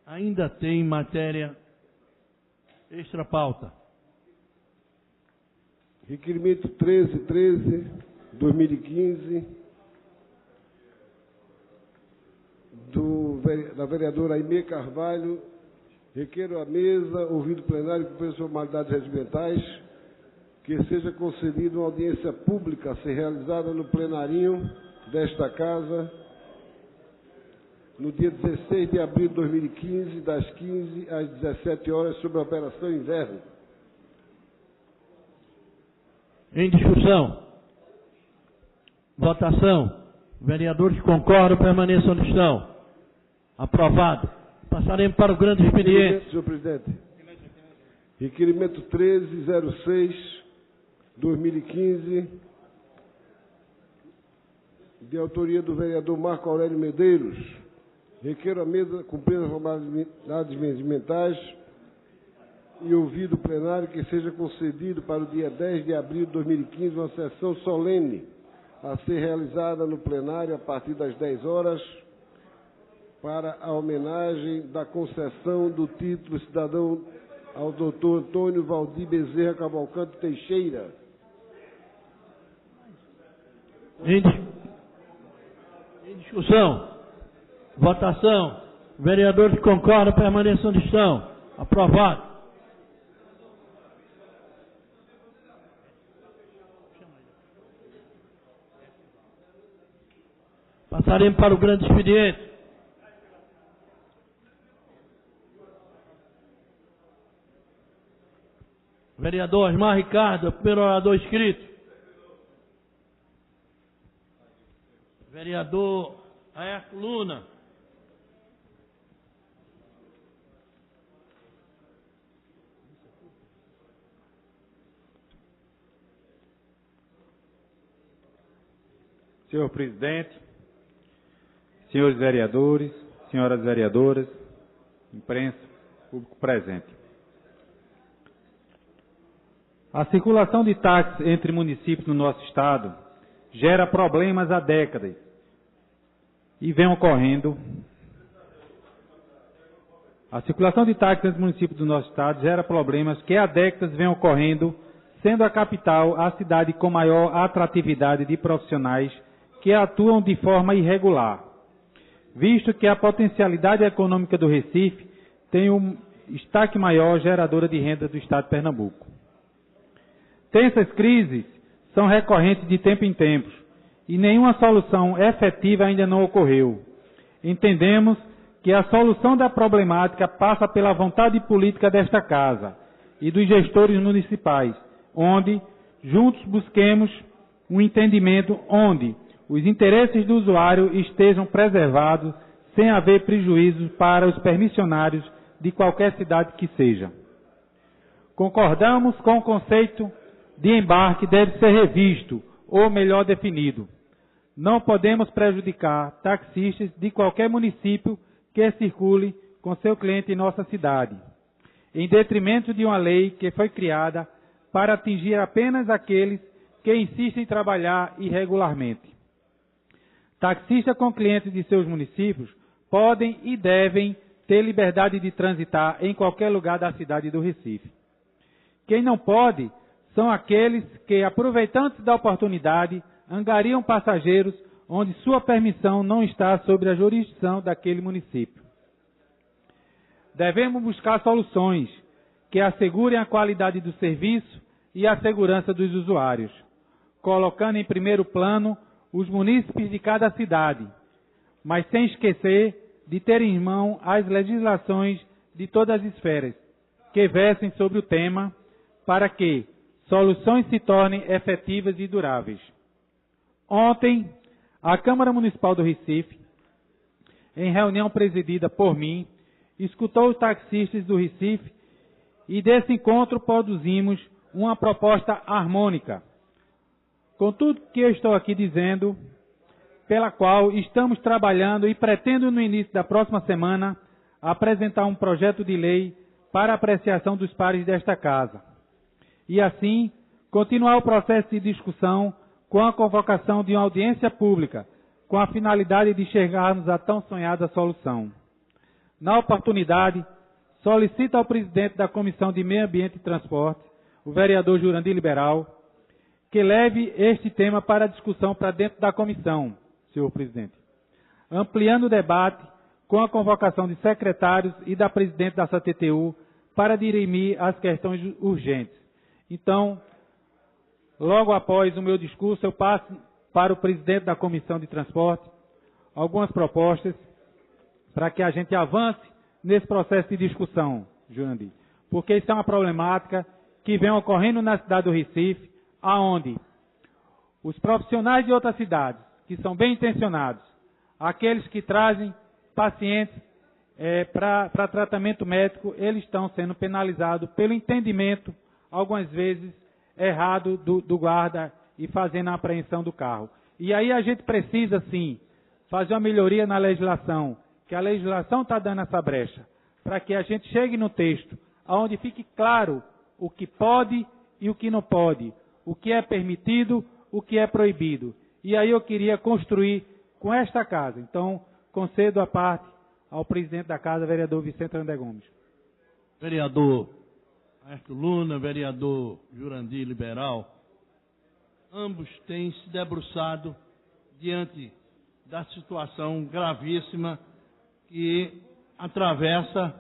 Ainda tem matéria extra pauta. Requerimento 1313/2015 da vereadora Aimee Carvalho. Requeiro à mesa, ouvido plenário com formalidades regimentais, que seja concedida uma audiência pública a ser realizada no plenarinho desta casa no dia 16 de abril de 2015, das 15 às 17 horas, sobre a Operação Inverno. Em discussão. Votação. Vereadores que concordam, permaneçam onde estão. Aprovado. Passaremos para o grande expediente. Senhor presidente. Requerimento 1306/2015, de autoria do vereador Marco Aurélio Medeiros. Requeiro a mesa cumprir as formalidades regimentais e ouvido o plenário que seja concedido para o dia 10 de abril de 2015 uma sessão solene a ser realizada no plenário a partir das 10 horas para a homenagem da concessão do título cidadão ao doutor Antônio Valdir Bezerra Cavalcante Teixeira. Em discussão. Votação. Vereadores que concordam, permaneçam onde estão. Aprovado. Passaremos para o grande expediente. Vereador Osmar Ricardo, primeiro orador inscrito. Vereador Aerto Luna. Senhor presidente, senhores vereadores, senhoras vereadoras, imprensa, público presente. A circulação de táxis entre municípios no nosso estado gera problemas há décadas e vem ocorrendo. A circulação de táxis entre municípios do nosso estado gera problemas que há décadas vem ocorrendo, sendo a capital a cidade com maior atratividade de profissionais que atuam de forma irregular, visto que a potencialidade econômica do Recife tem um destaque maior geradora de renda do estado de Pernambuco. Tensas crises são recorrentes de tempo em tempos e nenhuma solução efetiva ainda não ocorreu. Entendemos que a solução da problemática passa pela vontade política desta Casa e dos gestores municipais, onde juntos busquemos um entendimento onde os interesses do usuário estejam preservados sem haver prejuízos para os permissionários de qualquer cidade que seja. Concordamos com o conceito de embarque deve ser revisto, ou melhor definido. Não podemos prejudicar taxistas de qualquer município que circule com seu cliente em nossa cidade, em detrimento de uma lei que foi criada para atingir apenas aqueles que insistem em trabalhar irregularmente. Taxistas com clientes de seus municípios podem e devem ter liberdade de transitar em qualquer lugar da cidade do Recife. Quem não pode são aqueles que, aproveitando-se da oportunidade, angariam passageiros onde sua permissão não está sob a jurisdição daquele município. Devemos buscar soluções que assegurem a qualidade do serviço e a segurança dos usuários, colocando em primeiro plano os munícipes de cada cidade, mas sem esquecer de ter em mão as legislações de todas as esferas que versem sobre o tema para que soluções se tornem efetivas e duráveis. Ontem, a Câmara Municipal do Recife, em reunião presidida por mim, escutou os taxistas do Recife e desse encontro produzimos uma proposta harmônica. Com tudo que eu estou aqui dizendo, pela qual estamos trabalhando e pretendo no início da próxima semana apresentar um projeto de lei para apreciação dos pares desta Casa. E assim, continuar o processo de discussão com a convocação de uma audiência pública, com a finalidade de chegarmos à tão sonhada solução. Na oportunidade, solicito ao presidente da Comissão de Meio Ambiente e Transporte, o vereador Jurandir Liberal, que leve este tema para discussão para dentro da comissão, senhor presidente, ampliando o debate com a convocação de secretários e da presidente da CTTU para dirimir as questões urgentes. Então, logo após o meu discurso, eu passo para o presidente da Comissão de Transporte algumas propostas para que a gente avance nesse processo de discussão, Jurandir. Porque isso é uma problemática que vem ocorrendo na cidade do Recife, aonde os profissionais de outras cidades, que são bem intencionados, aqueles que trazem pacientes para tratamento médico, eles estão sendo penalizados pelo entendimento, algumas vezes, errado do guarda e fazendo a apreensão do carro. E aí a gente precisa, sim, fazer uma melhoria na legislação, que a legislação está dando essa brecha, para que a gente chegue no texto, onde fique claro o que pode e o que não pode, o que é permitido, o que é proibido. E aí eu queria construir com esta casa. Então, concedo a parte ao presidente da casa, vereador Vicente André Gomes. Vereador Aécio Luna, vereador Jurandir Liberal, ambos têm se debruçado diante da situação gravíssima que atravessa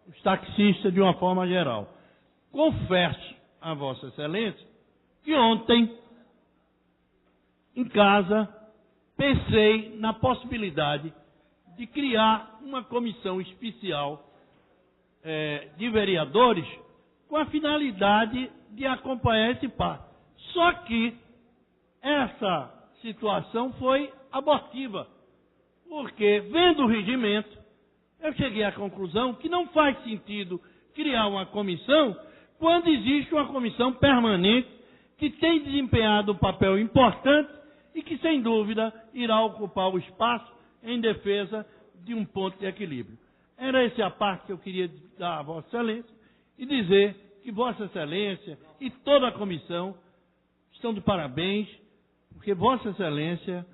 os taxistas de uma forma geral. Confesso a Vossa Excelência que ontem, em casa, pensei na possibilidade de criar uma comissão especial de vereadores com a finalidade de acompanhar esse passo. Só que essa situação foi abortiva, porque, vendo o regimento, eu cheguei à conclusão que não faz sentido criar uma comissão quando existe uma comissão permanente que tem desempenhado um papel importante e que, sem dúvida, irá ocupar o espaço em defesa de um ponto de equilíbrio. Era essa a parte que eu queria dar a Vossa Excelência e dizer que Vossa Excelência e toda a comissão estão de parabéns, porque Vossa Excelência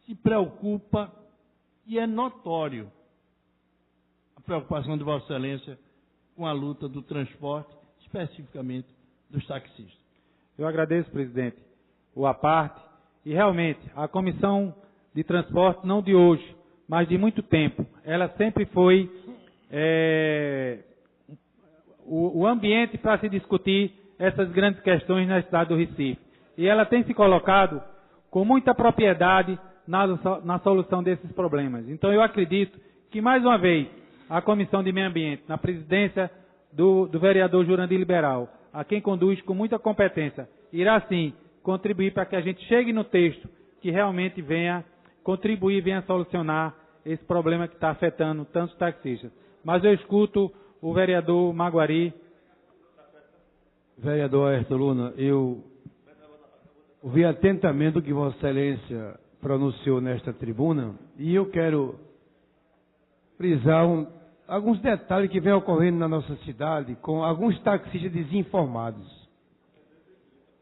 se preocupa e é notório a preocupação de Vossa Excelência com a luta do transporte, especificamente dos taxistas. Eu agradeço, presidente, o à parte, e realmente a comissão de transporte, não de hoje, mas de muito tempo, ela sempre foi o ambiente para se discutir essas grandes questões na cidade do Recife. E ela tem se colocado com muita propriedade na solução desses problemas. Então eu acredito que, mais uma vez, a Comissão de Meio Ambiente, na presidência do vereador Jurandir Liberal, a quem conduz com muita competência, irá sim contribuir para que a gente chegue no texto que realmente venha contribuir, venha solucionar esse problema que está afetando tantos taxistas. Mas eu escuto o vereador Maguari. Vereador Aécio Luna, eu ouvi atentamente o que Vossa Excelência pronunciou nesta tribuna e eu quero frisar alguns detalhes que vêm ocorrendo na nossa cidade com alguns taxistas desinformados.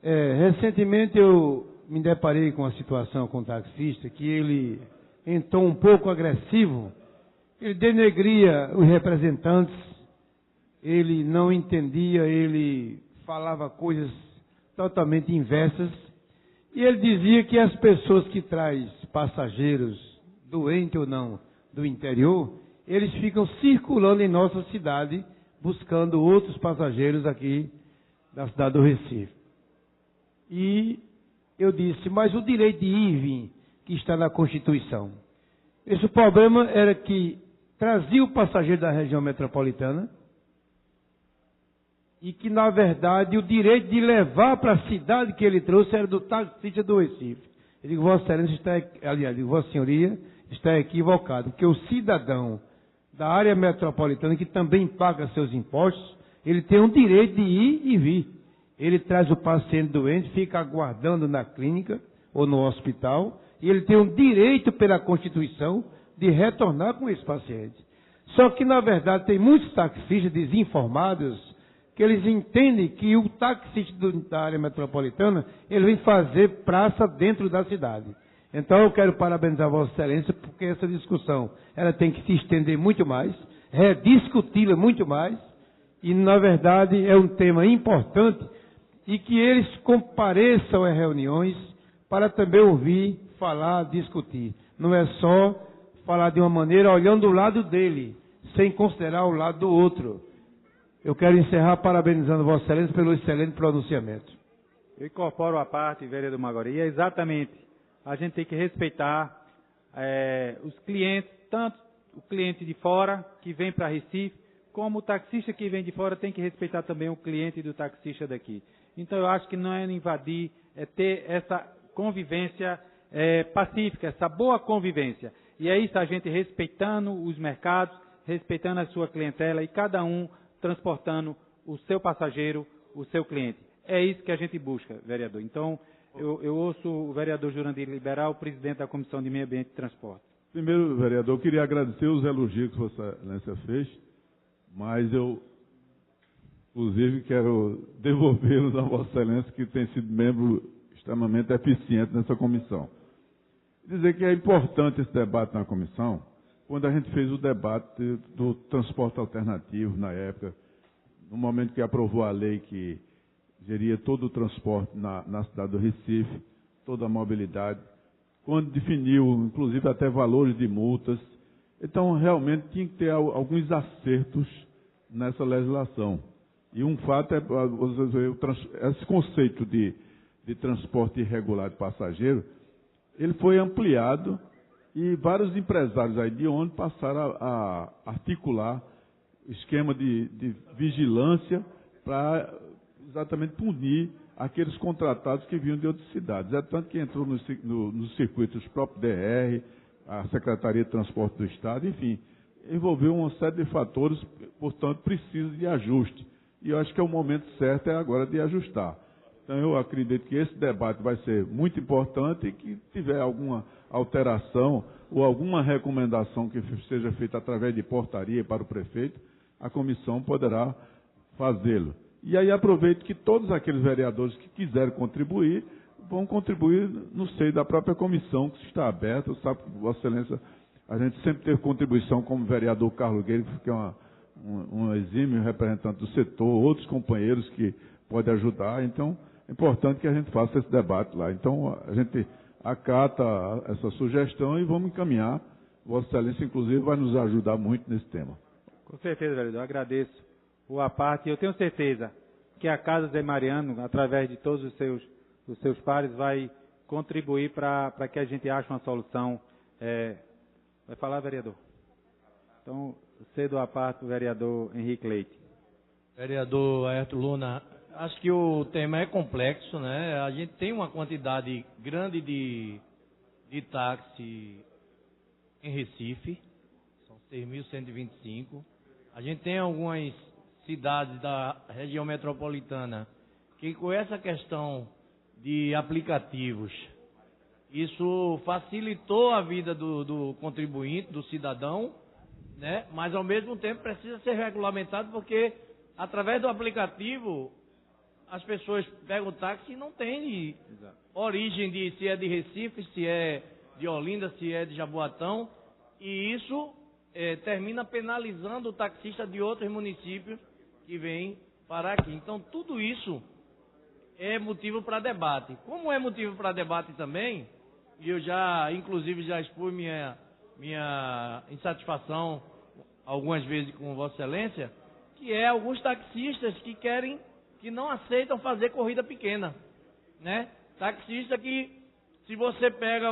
Recentemente eu me deparei com uma situação com um taxista que ele entrou um pouco agressivo, ele denegria os representantes, ele não entendia, ele falava coisas totalmente inversas, e ele dizia que as pessoas que trazem passageiros, doentes ou não, do interior, eles ficam circulando em nossa cidade, buscando outros passageiros aqui da cidade do Recife. E eu disse, mas o direito de ir e vir, que está na Constituição. Esse problema era que trazia o passageiro da região metropolitana e que, na verdade, o direito de levar para a cidade que ele trouxe era do taxista do Recife. Eu digo, Vossa Excelência está, aliás, digo, Vossa Senhoria está equivocado, porque o cidadão da área metropolitana, que também paga seus impostos, ele tem o direito de ir e vir. Ele traz o paciente doente, fica aguardando na clínica ou no hospital, e ele tem o direito pela Constituição de retornar com esse paciente. Só que, na verdade, tem muitos taxistas desinformados que eles entendem que o taxista da área metropolitana, ele vem fazer praça dentro da cidade. Então eu quero parabenizar a Vossa Excelência, porque essa discussão ela tem que se estender muito mais, rediscuti-la muito mais, e na verdade é um tema importante, e que eles compareçam às reuniões para também ouvir, falar, discutir. Não é só falar de uma maneira olhando o lado dele, sem considerar o lado do outro. Eu quero encerrar parabenizando Vossa Excelência pelo excelente pronunciamento. Eu incorporo a parte, vereador Maguari, é exatamente, a gente tem que respeitar os clientes, tanto o cliente de fora, que vem para Recife, como o taxista que vem de fora tem que respeitar também o cliente do taxista daqui. Então eu acho que não é invadir, é ter essa convivência pacífica, essa boa convivência. E é isso, a gente respeitando os mercados, respeitando a sua clientela e cada um transportando o seu passageiro, o seu cliente. É isso que a gente busca, vereador. Então, eu ouço o vereador Jurandir Liberal, presidente da Comissão de Meio Ambiente e Transporte. Primeiro, vereador, eu queria agradecer os elogios que Vossa Excelência fez, mas eu, inclusive, quero devolvê-los a Vossa Excelência, que tem sido membro extremamente eficiente nessa comissão. Dizer que é importante esse debate na comissão, quando a gente fez o debate do transporte alternativo na época, no momento que aprovou a lei que geria todo o transporte na cidade do Recife, toda a mobilidade, quando definiu, inclusive, até valores de multas. Então, realmente, tinha que ter alguns acertos nessa legislação. E um fato é, esse conceito de transporte irregular de passageiro, ele foi ampliado e vários empresários aí de ônibus passaram a articular esquema de vigilância para exatamente punir aqueles contratados que vinham de outras cidades. É tanto que entrou nos circuitos próprios DR, a Secretaria de Transporte do Estado, enfim, envolveu uma série de fatores, portanto, precisa de ajuste. E eu acho que é o momento certo é agora de ajustar. Então, eu acredito que esse debate vai ser muito importante e que tiver alguma alteração ou alguma recomendação que seja feita através de portaria para o prefeito, a comissão poderá fazê-lo. E aí aproveito que todos aqueles vereadores que quiserem contribuir, vão contribuir no seio da própria comissão, que está aberta. Sabe, Vossa Excelência, a gente sempre teve contribuição como vereador Carlos Guedes, que é um exímio representante do setor, outros companheiros que podem ajudar. Então, é importante que a gente faça esse debate lá. Então, a gente acata essa sugestão e vamos encaminhar. Vossa Excelência, inclusive, vai nos ajudar muito nesse tema. Com certeza, vereador. Eu agradeço a parte. Eu tenho certeza que a Casa Zé Mariano, através de todos os seus pares, vai contribuir para que a gente ache uma solução. Vai falar, vereador? Então, cedo a parte do vereador Henrique Leite. Vereador Ayrton Luna, acho que o tema é complexo, né? A gente tem uma quantidade grande de táxi em Recife, são 6.125. A gente tem algumas cidades da região metropolitana que, com essa questão de aplicativos, isso facilitou a vida do contribuinte, do cidadão, né? Mas ao mesmo tempo precisa ser regulamentado, porque através do aplicativo as pessoas pegam o táxi e não tem origem de se é de Recife, se é de Olinda, se é de Jaboatão, e isso termina penalizando o taxista de outros municípios que vêm parar aqui. Então, tudo isso é motivo para debate. Como é motivo para debate também, e eu inclusive, já expus minha insatisfação algumas vezes com Vossa Excelência, que é alguns taxistas que não aceitam fazer corrida pequena, né? Taxista que, se você pega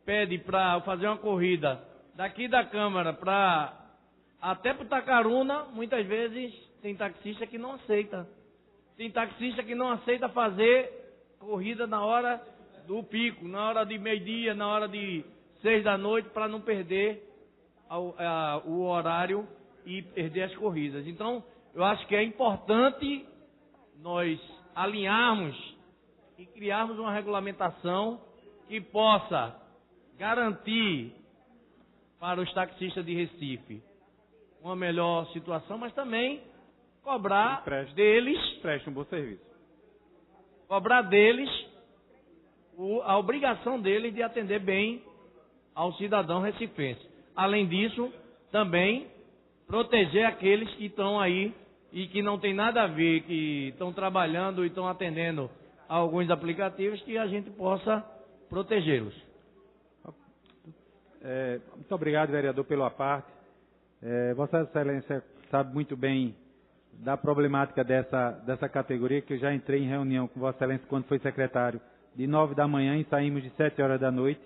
pede para fazer uma corrida daqui da Câmara até para Tacaruna, muitas vezes tem taxista que não aceita. Tem taxista que não aceita fazer corrida na hora do pico, na hora de meio-dia, na hora de 6 da noite, para não perder o horário e perder as corridas. Então, eu acho que é importante nós alinharmos e criarmos uma regulamentação que possa garantir para os taxistas de Recife uma melhor situação, mas também cobrar deles... Preste um bom serviço. Cobrar deles a obrigação deles de atender bem ao cidadão recifense. Além disso, também proteger aqueles que estão aí e que não tem nada a ver, que estão trabalhando e estão atendendo a alguns aplicativos, que a gente possa protegê-los. Muito obrigado, vereador, pela parte. Vossa Excelência sabe muito bem da problemática dessa categoria, que eu já entrei em reunião com Vossa Excelência quando foi secretário, de 9 da manhã e saímos de 7 horas da noite,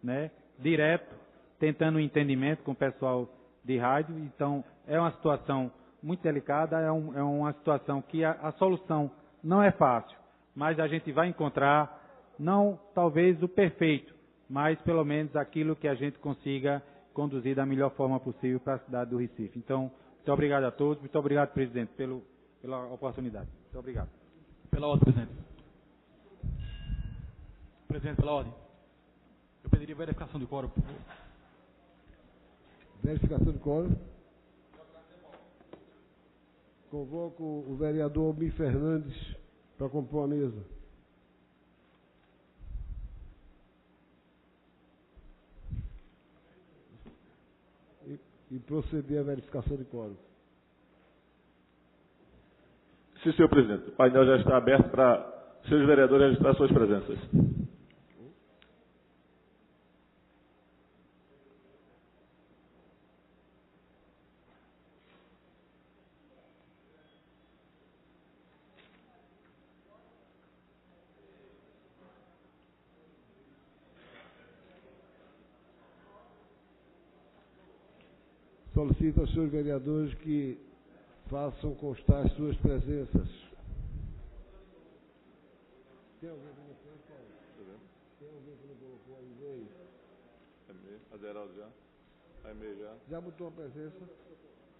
né, direto, tentando um entendimento com o pessoal de rádio. Então, é uma situação muito delicada, é uma situação que a solução não é fácil, mas a gente vai encontrar, não talvez o perfeito, mas pelo menos aquilo que a gente consiga conduzir da melhor forma possível para a cidade do Recife. Então, muito obrigado a todos, muito obrigado, presidente, pela oportunidade. Muito obrigado. Pela ordem, presidente. Presidente, pela ordem. Eu pediria verificação de quórum, por favor. Verificação de quórum. Convoco o vereador Almir Fernandes para compor a mesa. E proceder à verificação de quórum. Sim, senhor presidente. O painel já está aberto para seus vereadores registrar suas presenças. Solicito aos senhores vereadores que façam constar as suas presenças. Tem alguém que não fez, Paulo? Tem alguém que não colocou a e-mail? A Zeraldo já. A e-mail já. Já botou a presença?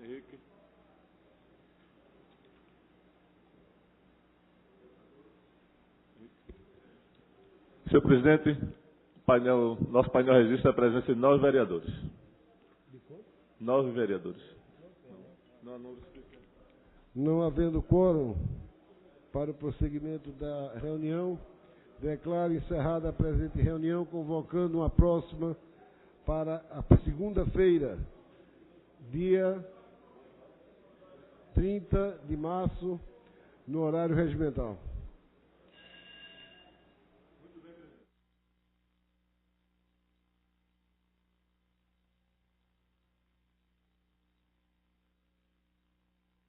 Henrique. Senhor presidente, nosso painel registra a presença de 9 vereadores. 9 vereadores. Não havendo quórum para o prosseguimento da reunião, declaro encerrada a presente reunião, convocando uma próxima para a segunda-feira, dia 30 de março, no horário regimental.